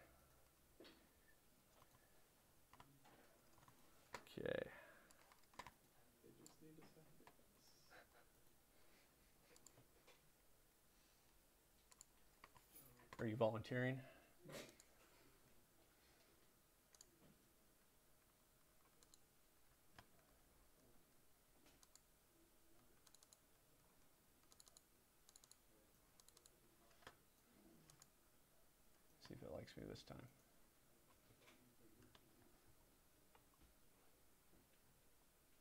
Okay. They just need a sacrifice. Are you volunteering? See if it likes me this time.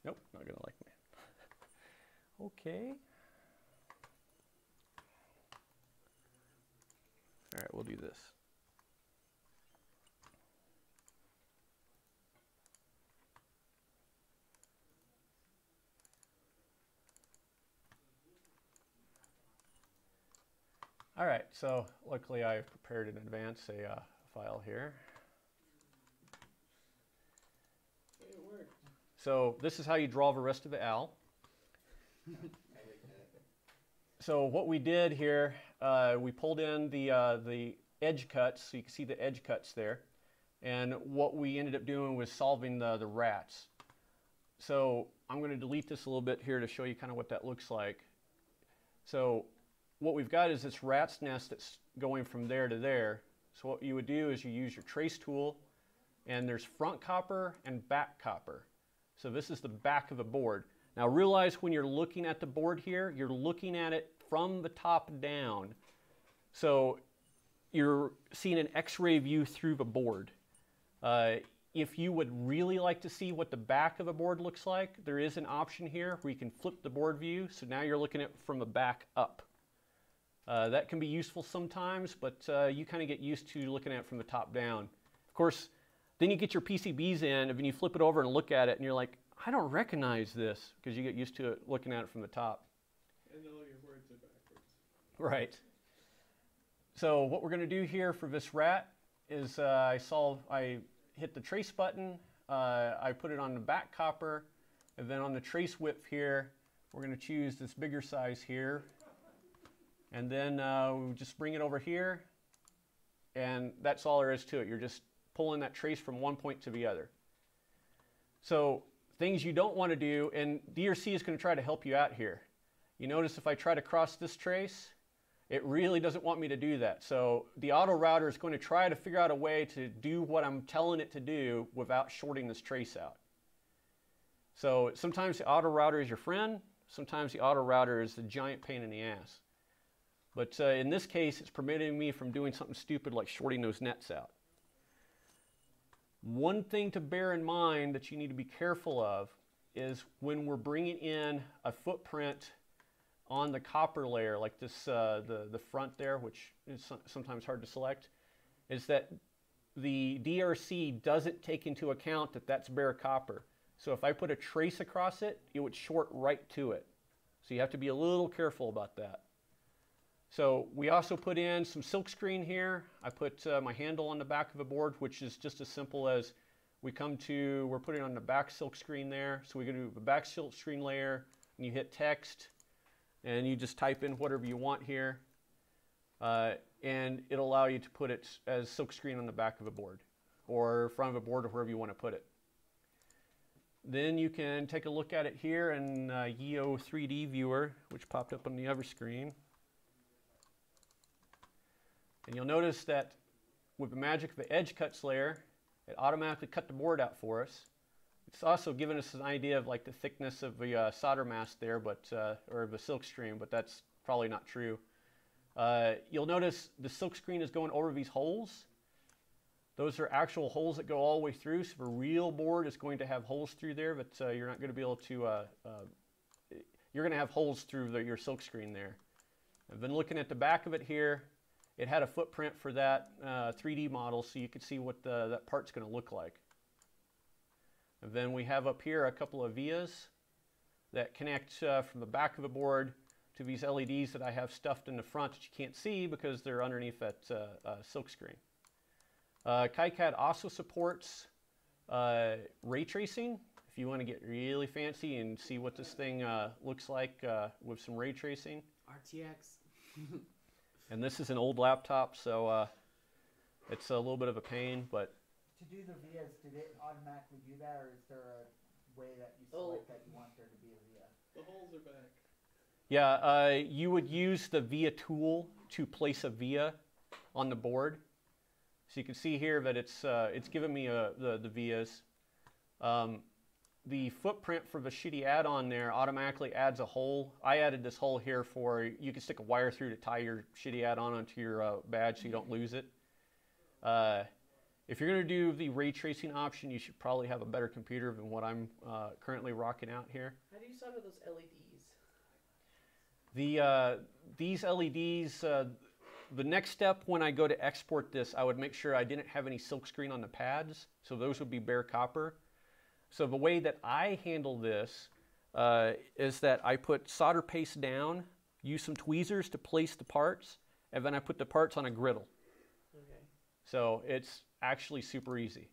Nope, not gonna like me. Okay. All right, we'll do this. All right, so luckily I've prepared in advance a file here. It worked. So this is how you draw the rest of the owl. So what we did here, we pulled in the edge cuts, so you can see the edge cuts there. And what we ended up doing was solving the rats. So I'm going to delete this a little bit here to show you kind of what that looks like. So what we've got is this rat's nest that's going from there to there. So what you would do is you use your trace tool, and there's front copper and back copper. So this is the back of the board. Now realize when you're looking at the board here, you're looking at it from the top down. So you're seeing an X-ray view through the board. If you would really like to see what the back of the board looks like, there is an option here where you can flip the board view. So now you're looking at it from the back up. That can be useful sometimes, but you kind of get used to looking at it from the top down. Of course, then you get your PCBs in, and then you flip it over and look at it, and you're like, I don't recognize this, because you get used to it looking at it from the top. And all your words are backwards. Right. So what we're going to do here for this rat is I hit the trace button, I put it on the back copper, and then on the trace width here, we're going to choose this bigger size here. And then we just bring it over here, and that's all there is to it. You're just pulling that trace from one point to the other. So things you don't want to do, and DRC is going to try to help you out here. You notice if I try to cross this trace, it really doesn't want me to do that. So the auto router is going to try to figure out a way to do what I'm telling it to do without shorting this trace out. So sometimes the auto router is your friend, sometimes the auto router is the giant pain in the ass. But in this case, it's preventing me from doing something stupid like shorting those nets out. One thing to bear in mind that you need to be careful of is when we're bringing in a footprint on the copper layer, like this, the front there, which is sometimes hard to select, is that the DRC doesn't take into account that that's bare copper. So if I put a trace across it, it would short right to it. So you have to be a little careful about that. So we also put in some silkscreen here. I put my handle on the back of the board, which is just as simple as we're putting on the back silkscreen there. So we're going to do the back silkscreen layer, and you hit text, and you just type in whatever you want here. And it'll allow you to put it as silkscreen on the back of a board or front of a board or wherever you want to put it. Then you can take a look at it here in YEO 3D viewer, which popped up on the other screen. And you'll notice that with the magic of the edge cuts layer, it automatically cut the board out for us. It's also given us an idea of like the thickness of the solder mask there, or the silk screen, but that's probably not true. You'll notice the silk screen is going over these holes. Those are actual holes that go all the way through. So the real board is going to have holes through there, but you're not going to be able to. You're going to have holes through your silk screen there. I've been looking at the back of it here. It had a footprint for that 3D model, so you could see what that part's going to look like. And then we have up here a couple of vias that connect from the back of the board to these LEDs that I have stuffed in the front that you can't see because they're underneath that silk screen. KiCAD also supports ray tracing. If you want to get really fancy and see what this thing looks like with some ray tracing. RTX. And this is an old laptop, so it's a little bit of a pain, but... To do the vias, did it automatically do that, or is there a way that you select that you want there to be a via? The holes are back. Yeah, you would use the via tool to place a via on the board. So you can see here that it's given me the vias. The footprint for the shitty add-on there automatically adds a hole. I added this hole here for, you can stick a wire through to tie your shitty add-on onto your badge so you don't lose it. If you're going to do the ray tracing option, you should probably have a better computer than what I'm currently rocking out here. How do you solder those LEDs? These LEDs, the next step when I go to export this, I would make sure I didn't have any silkscreen on the pads, so those would be bare copper. So the way that I handle this is that I put solder paste down, use some tweezers to place the parts, and then I put the parts on a griddle. Okay. So it's actually super easy.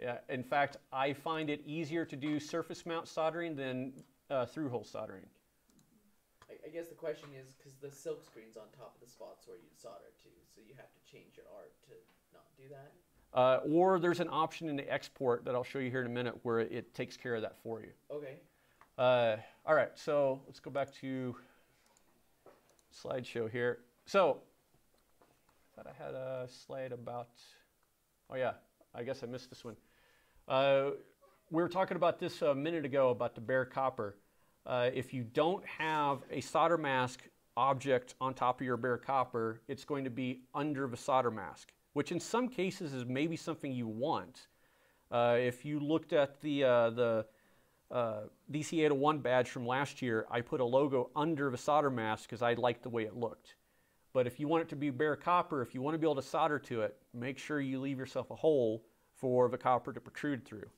Yeah, in fact, I find it easier to do surface mount soldering than through-hole soldering. I guess the question is because the silk screen's on top of the spots where you'd solder to, so you have to change your art to not do that? Or there's an option in the export that I'll show you here in a minute where it takes care of that for you. Okay. All right, so let's go back to slideshow here. So, I thought I had a slide about, oh yeah, I guess I missed this one. We were talking about this a minute ago about the bare copper. If you don't have a solder mask object on top of your bare copper, it's going to be under the solder mask, which in some cases is maybe something you want. If you looked at the DC801 badge from last year, I put a logo under the solder mask because I liked the way it looked. But if you want it to be bare copper, if you want to be able to solder to it, make sure you leave yourself a hole for the copper to protrude through.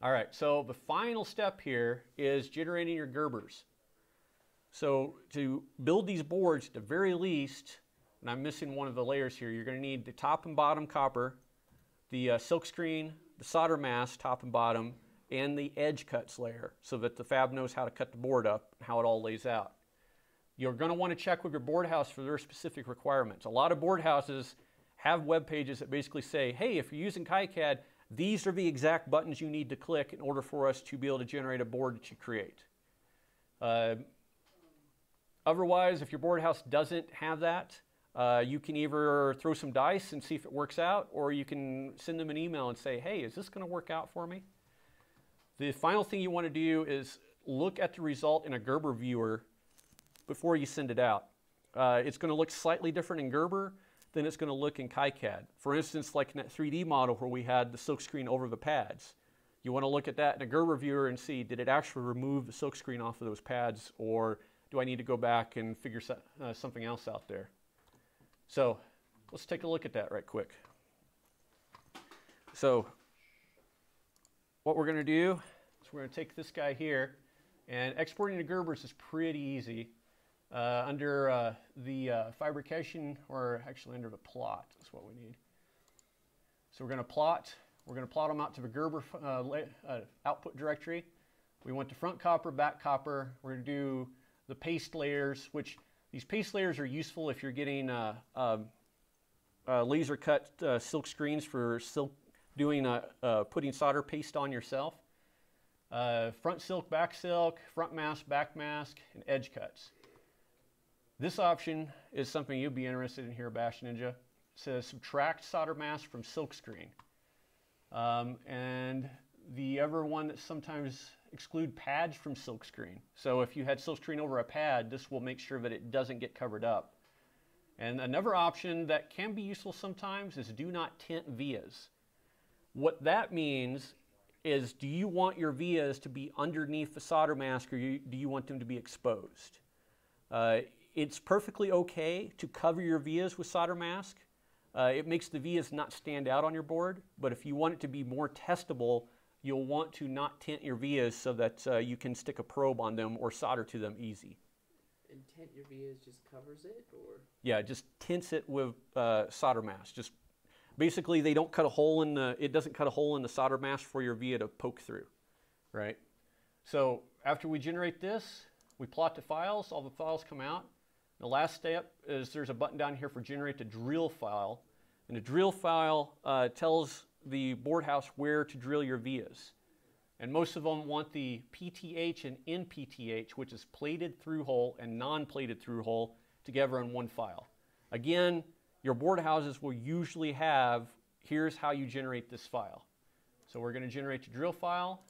All right, so the final step here is generating your Gerbers. So to build these boards, at the very least, and I'm missing one of the layers here, you're going to need the top and bottom copper, the silkscreen, the solder mask, top and bottom, and the edge cuts layer so that the fab knows how to cut the board up and how it all lays out. You're going to want to check with your board house for their specific requirements. A lot of board houses have web pages that basically say, hey, if you're using KiCAD, these are the exact buttons you need to click in order for us to be able to generate a board that you create. Otherwise, if your board house doesn't have that, you can either throw some dice and see if it works out, or you can send them an email and say, hey, is this going to work out for me? The final thing you want to do is look at the result in a Gerber viewer before you send it out. It's going to look slightly different in Gerber than it's going to look in KiCAD. For instance, like in that 3D model where we had the silkscreen over the pads. You want to look at that in a Gerber viewer and see, did it actually remove the silkscreen off of those pads, or do I need to go back and figure something else out there? So let's take a look at that right quick. So what we're going to do is we're going to take this guy here, and exporting to Gerbers is pretty easy. Under the fabrication, or actually under the plot is what we need. So we're going to plot them out to the Gerber output directory. We want the front copper, back copper. We're going to do the paste layers, which these paste layers are useful if you're getting laser cut silk screens for putting solder paste on yourself. Front silk, front mask, back mask, and edge cuts. This option is something you'll be interested in here, Bash Ninja. It says subtract solder mask from silkscreen. And the other one that sometimes exclude pads from silkscreen. So if you had silkscreen over a pad, this will make sure that it doesn't get covered up. And another option that can be useful sometimes is do not tint vias. What that means is, do you want your vias to be underneath the solder mask, or do you want them to be exposed? It's perfectly okay to cover your vias with solder mask. It makes the vias not stand out on your board, but if you want it to be more testable, you'll want to not tint your vias so that you can stick a probe on them or solder to them easy. And tint your vias just covers it, or? Yeah, it just tints it with solder mask. Just basically, they don't cut a hole in the. It doesn't cut a hole in the solder mask for your via to poke through, right? So after we generate this, we plot the files. All the files come out. The last step is there's a button down here for generate the drill file, and the drill file tells the board house where to drill your vias. And most of them want the PTH and NPTH, which is plated through hole and non-plated through hole, together in one file. Again, your board houses will usually have, here's how you generate this file. So we're going to generate the drill file,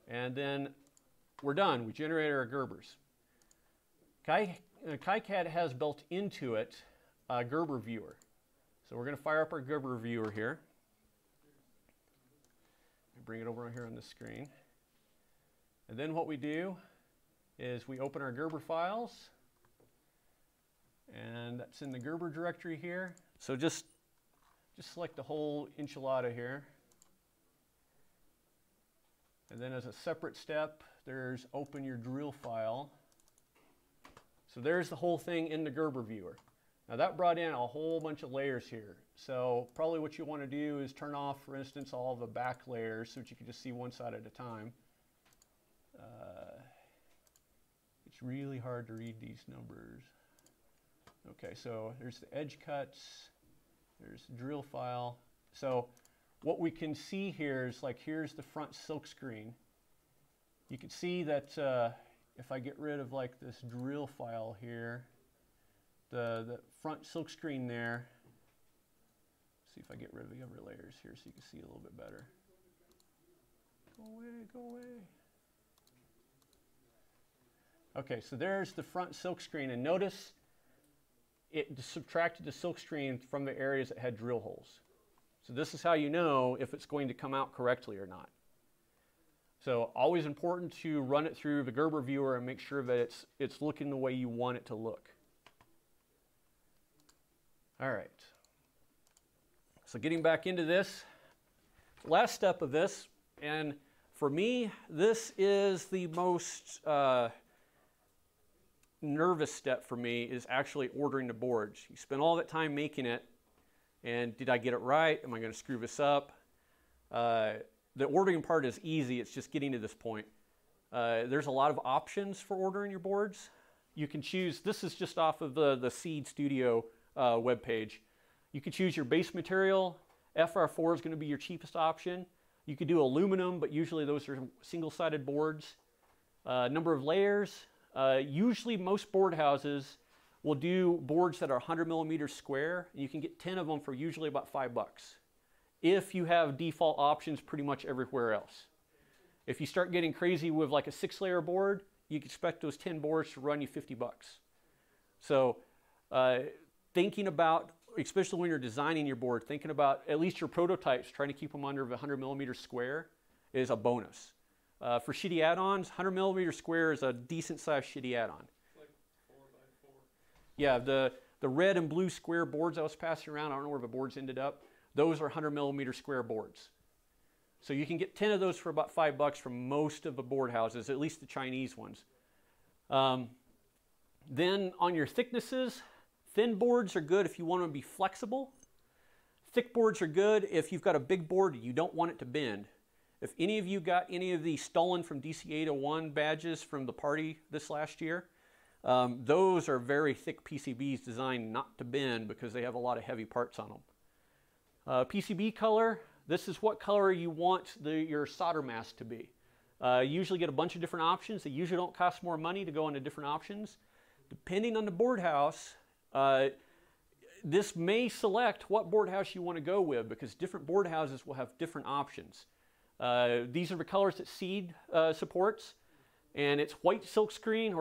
and then we're done. We generated our Gerbers. KiCAD has built into it a Gerber viewer. So we're going to fire up our Gerber viewer here. Bring it over here on the screen. And then what we do is we open our Gerber files, and that's in the Gerber directory here. So just select the whole enchilada here. And then as a separate step, there's open your drill file. So there's the whole thing in the Gerber viewer. Now that brought in a whole bunch of layers here. So probably what you want to do is turn off, for instance, all the back layers so that you can just see one side at a time. It's really hard to read these numbers. Okay, so there's the edge cuts, there's the drill file. So what we can see here is, like, here's the front silk screen. You can see that if I get rid of like this drill file here, the front silk screen there, see if I get rid of the other layers here so you can see a little bit better. Go away, go away. Okay, so there's the front silk screen, and notice it subtracted the silk screen from the areas that had drill holes. So this is how you know if it's going to come out correctly or not. So always important to run it through the Gerber viewer and make sure that it's looking the way you want it to look. All right. So getting back into this, last step of this, and for me, this is the most nervous step for me, is actually ordering the boards. You spend all that time making it, and did I get it right? Am I going to screw this up? The ordering part is easy. It's just getting to this point. There's a lot of options for ordering your boards. You can choose, this is just off of the Seed Studio webpage. You can choose your base material. FR4 is going to be your cheapest option. You could do aluminum, but usually those are single-sided boards. Number of layers. Usually most board houses will do boards that are 100 millimeters square. And you can get 10 of them for usually about $5. If you have default options pretty much everywhere else. If you start getting crazy with like a 6-layer board, you can expect those 10 boards to run you $50. So thinking about, especially when you're designing your board, thinking about at least your prototypes, trying to keep them under 100 millimeters square is a bonus. For shitty add-ons, 100 millimeters square is a decent sized shitty add-on. It's like 4 by 4. Yeah, The red and blue square boards I was passing around, I don't know where the boards ended up. Those are 100 millimeter square boards. So you can get 10 of those for about $5 from most of the board houses, at least the Chinese ones. Then on your thicknesses, thin boards are good if you want to be flexible. Thick boards are good if you've got a big board and you don't want it to bend. If any of you got any of the stolen from DC 801 badges from the party this last year, those are very thick PCBs designed not to bend because they have a lot of heavy parts on them. PCB color, this is what color you want your solder mask to be. You usually get a bunch of different options. They usually don't cost more money to go into different options. Depending on the board house, this may select what board house you want to go with because different board houses will have different options. These are the colors that Seed supports, and it's white silkscreen,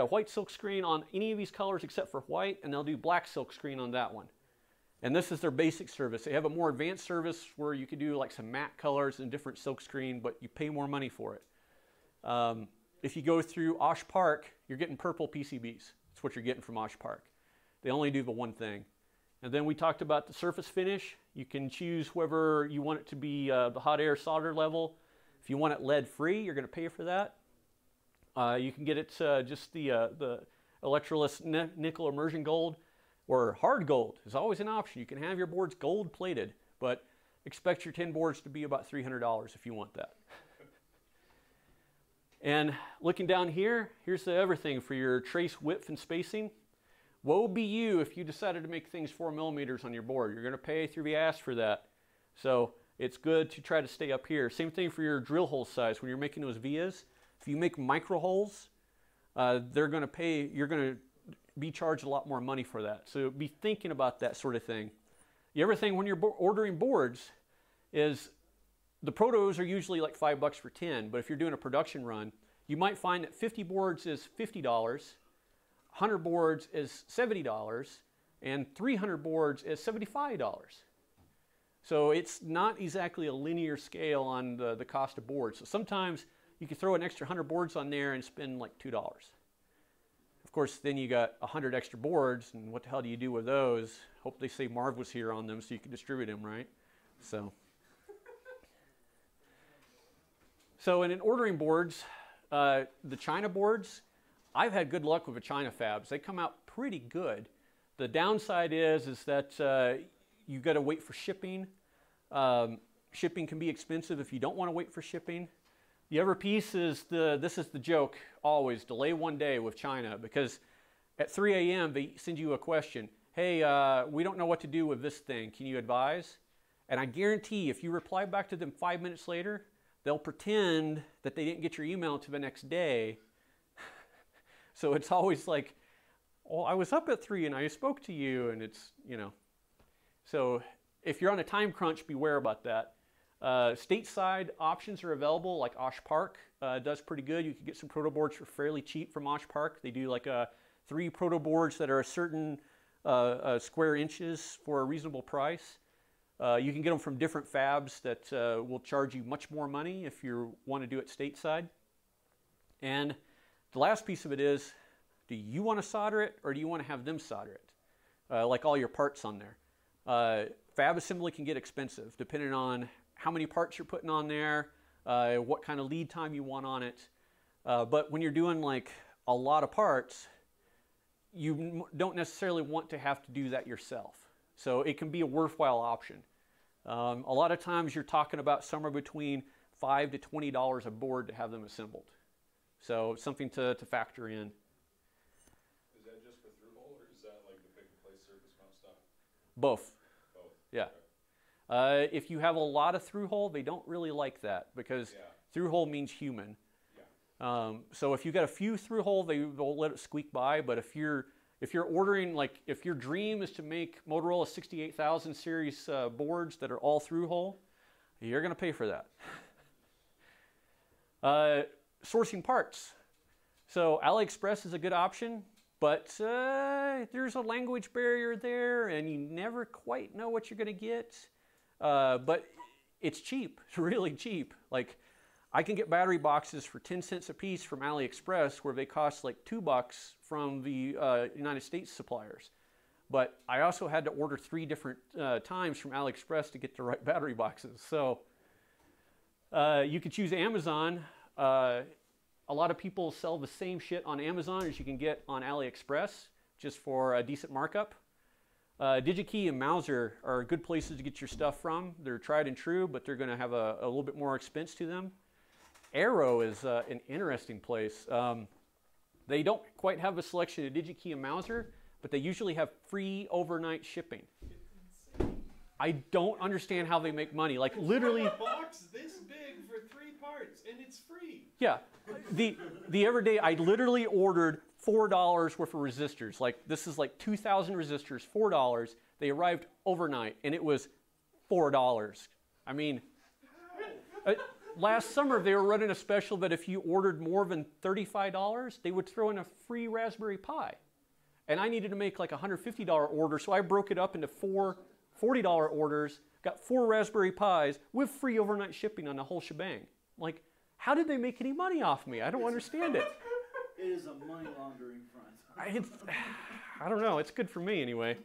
white silkscreen on any of these colors except for white, and they'll do black silkscreen on that one. And this is their basic service. They have a more advanced service where you could do like some matte colors and different silkscreen, but you pay more money for it. If you go through Osh Park, you're getting purple PCBs. That's what you're getting from Osh Park. They only do the one thing. And then we talked about the surface finish. You can choose whether you want it to be the hot air solder level. If you want it lead free, you're going to pay for that. You can get it just the electroless nickel immersion gold, or hard gold is always an option. You can have your boards gold plated, but expect your 10 boards to be about $300 if you want that. And looking down here, here's the everything for your trace width and spacing. Woe be you if you decided to make things 4 millimeters on your board. You're going to pay through the ass for that. So it's good to try to stay up here. Same thing for your drill hole size. When you're making those vias, if you make micro holes, you're going to be charged a lot more money for that. So be thinking about that sort of thing. The other thing when you're ordering boards is the protos are usually like $5 for 10, but if you're doing a production run, you might find that 50 boards is $50, 100 boards is $70, and 300 boards is $75. So it's not exactly a linear scale on the cost of boards. So sometimes you can throw an extra 100 boards on there and spend like $2. Of course, then you got 100 extra boards, and what the hell do you do with those? Hope they say Marv was here on them so you can distribute them, right? So in ordering boards, the China boards, I've had good luck with the China fabs. They come out pretty good. The downside is that you got to wait for shipping. Shipping can be expensive if you don't want to wait for shipping. The other piece is this is the joke always, delay one day with China, because at 3 a.m. they send you a question. Hey, we don't know what to do with this thing. Can you advise? And I guarantee if you reply back to them 5 minutes later, they'll pretend that they didn't get your email until the next day. So it's always like, oh, I was up at 3 and I spoke to you, and it's, you know. So if you're on a time crunch, beware about that. Stateside options are available, like Osh Park does pretty good. You can get some proto boards for fairly cheap from Osh Park. They do like 3 proto boards that are a certain square inches for a reasonable price. You can get them from different fabs that will charge you much more money if you want to do it stateside. And the last piece of it is, do you want to solder it or do you want to have them solder it? Like all your parts on there. Fab assembly can get expensive depending on how many parts you're putting on there, what kind of lead time you want on it. But when you're doing like a lot of parts, you don't necessarily want to have to do that yourself. So it can be a worthwhile option. A lot of times you're talking about somewhere between $5 to $20 a board to have them assembled. So something to factor in. Is that just for through hole, or is that like the pick and place surface mount stuff? Both. Both. Yeah. Okay. If you have a lot of through hole, they don't really like that because through hole means human. Yeah. So if you got a few through hole, they'll let it squeak by. But if you're ordering, like if your dream is to make Motorola 68000 series boards that are all through hole, you're going to pay for that. Sourcing parts. So AliExpress is a good option, but there's a language barrier there and you never quite know what you're going to get. But it's cheap, it's really cheap. Like I can get battery boxes for 10 cents a piece from AliExpress where they cost like $2 from the United States suppliers. But I also had to order 3 different times from AliExpress to get the right battery boxes. So you could choose Amazon. A lot of people sell the same shit on Amazon as you can get on AliExpress, just for a decent markup. DigiKey and Mouser are good places to get your stuff from. They're tried and true, but they're going to have a little bit more expense to them. Arrow is an interesting place. They don't quite have a selection of DigiKey and Mouser, but they usually have free overnight shipping. I don't understand how they make money. Like literally, a box this big for 3 parts, and it's free. Yeah, the other day I literally ordered $4 worth of resistors. Like this is like 2,000 resistors, $4. They arrived overnight, and it was $4. I mean, last summer they were running a special that if you ordered more than $35, they would throw in a free Raspberry Pi. And I needed to make like a $150 order, so I broke it up into 4 $40 orders, got 4 Raspberry Pis with free overnight shipping on the whole shebang. Like, how did they make any money off me? I don't understand it. It is a money laundering front. I don't know. It's good for me anyway.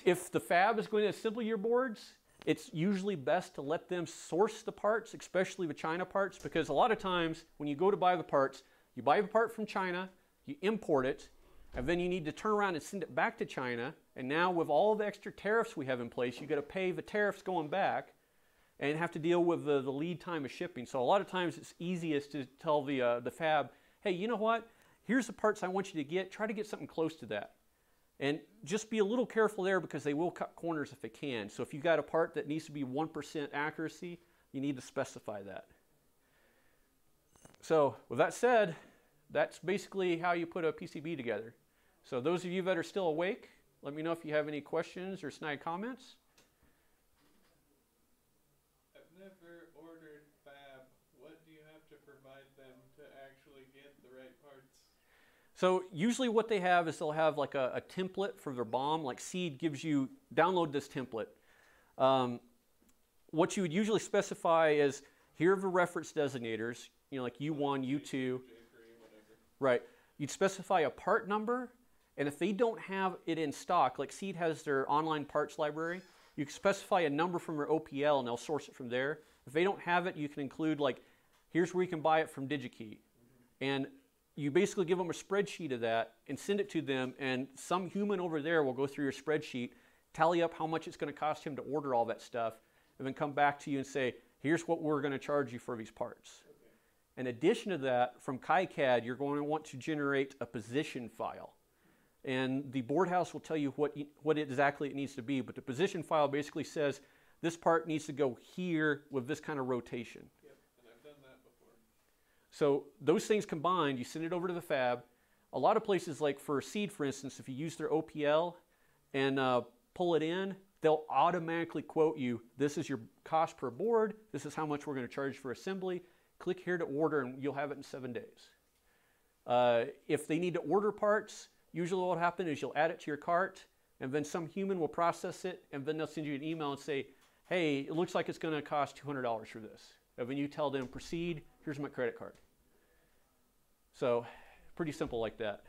If the fab is going to assemble your boards, it's usually best to let them source the parts, especially the China parts, because a lot of times when you go to buy the parts, you buy the part from China, you import it, and then you need to turn around and send it back to China. And now with all the extra tariffs we have in place, you got to pay the tariffs going back and have to deal with the lead time of shipping. So a lot of times it's easiest to tell the fab, hey, you know what? Here's the parts I want you to get. Try to get something close to that. And just be a little careful there because they will cut corners if they can. So if you've got a part that needs to be 1% accuracy, you need to specify that. So with that said, that's basically how you put a PCB together. So those of you that are still awake, let me know if you have any questions or snide comments. I've never ordered fab. What do you have to provide them to actually get the right parts? So usually what they have is they'll have like a template for their BOM, like Seed gives you, download this template. What you would usually specify is, here are the reference designators, you know, like U1, U2. Right. You'd specify a part number, and if they don't have it in stock, like Seed has their online parts library, you can specify a number from their OPL and they'll source it from there. If they don't have it, you can include like, here's where you can buy it from DigiKey. And you basically give them a spreadsheet of that and send it to them, and some human over there will go through your spreadsheet, tally up how much it's going to cost him to order all that stuff, and then come back to you and say, here's what we're going to charge you for these parts. Okay. In addition to that, from KiCAD, you're going to want to generate a position file. And the board house will tell you what exactly it needs to be, but the position file basically says this part needs to go here with this kind of rotation. Yep, and I've done that before. So those things combined, you send it over to the fab. A lot of places, like for Seed, for instance, if you use their OPL and pull it in, they'll automatically quote you, this is your cost per board, this is how much we're going to charge for assembly. Click here to order and you'll have it in 7 days. If they need to order parts, usually what will happen is you'll add it to your cart, and then some human will process it, and then they'll send you an email and say, hey, it looks like it's going to cost $200 for this. And then you tell them, proceed, here's my credit card. So pretty simple like that.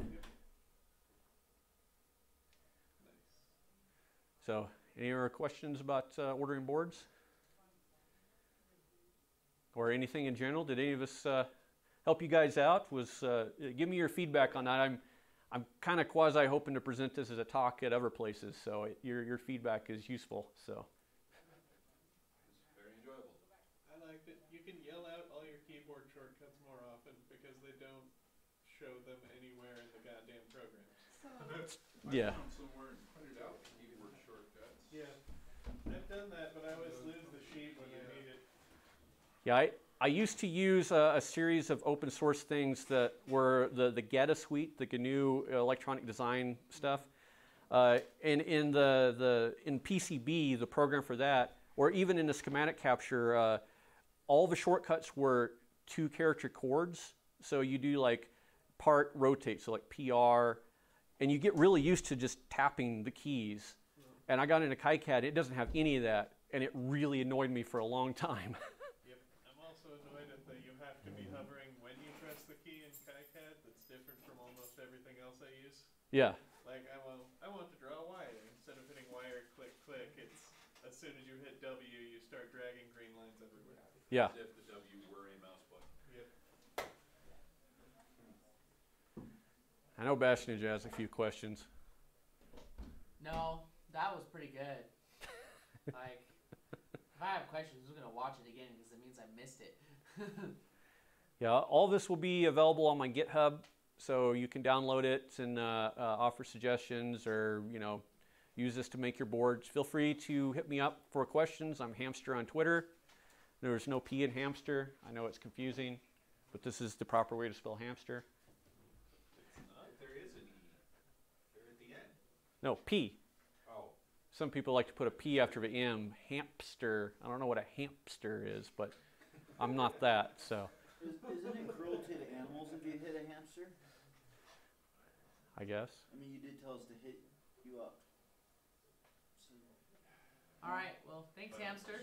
So any other questions about ordering boards? Or anything in general? Did any of us help you guys out? Give me your feedback on that. I'm kind of quasi hoping to present this as a talk at other places, so your feedback is useful. So. It's very enjoyable. I liked it. You can yell out all your keyboard shortcuts more often because they don't show them anywhere in the goddamn programs. So, Yeah. I found somewhere and put it out, keyboard shortcuts. Yeah, I've done that, but I always lose the sheet when I need it. Yeah, I used to use a series of open source things that were the GATA suite, the GNU electronic design stuff. And in PCB, the program for that, or even in the Schematic Capture, all the shortcuts were 2-character codes. So you do like part rotate, so like PR, and you get really used to just tapping the keys. And I got into KiCAD, it doesn't have any of that, and it really annoyed me for a long time. Annoyed at that you have to be hovering when you press the key in KiCAD. That's different from almost everything else I use. Yeah. Like I want to draw a as soon as you hit W, you start dragging green lines everywhere. Yeah. As if the W were a mouse button. Yep. I know Bash Ninja has a few questions. No, that was pretty good. Like, if I have questions, I'm gonna watch it again because it means I missed it. Yeah, all this will be available on my GitHub, so you can download it and offer suggestions, or use this to make your boards. Feel free to hit me up for questions. I'm Hamster on Twitter. There's no P in hamster. I know it's confusing, but this is the proper way to spell hamster. It's not. There is an E. There at the end. No, P. Oh. Some people like to put a P after the M. Hamster. I don't know what a hamster is, but I'm not that, so. Isn't it cruelty to animals if you hit a hamster? I guess. I mean, you did tell us to hit you up. So. All right. Well, thanks, hamster.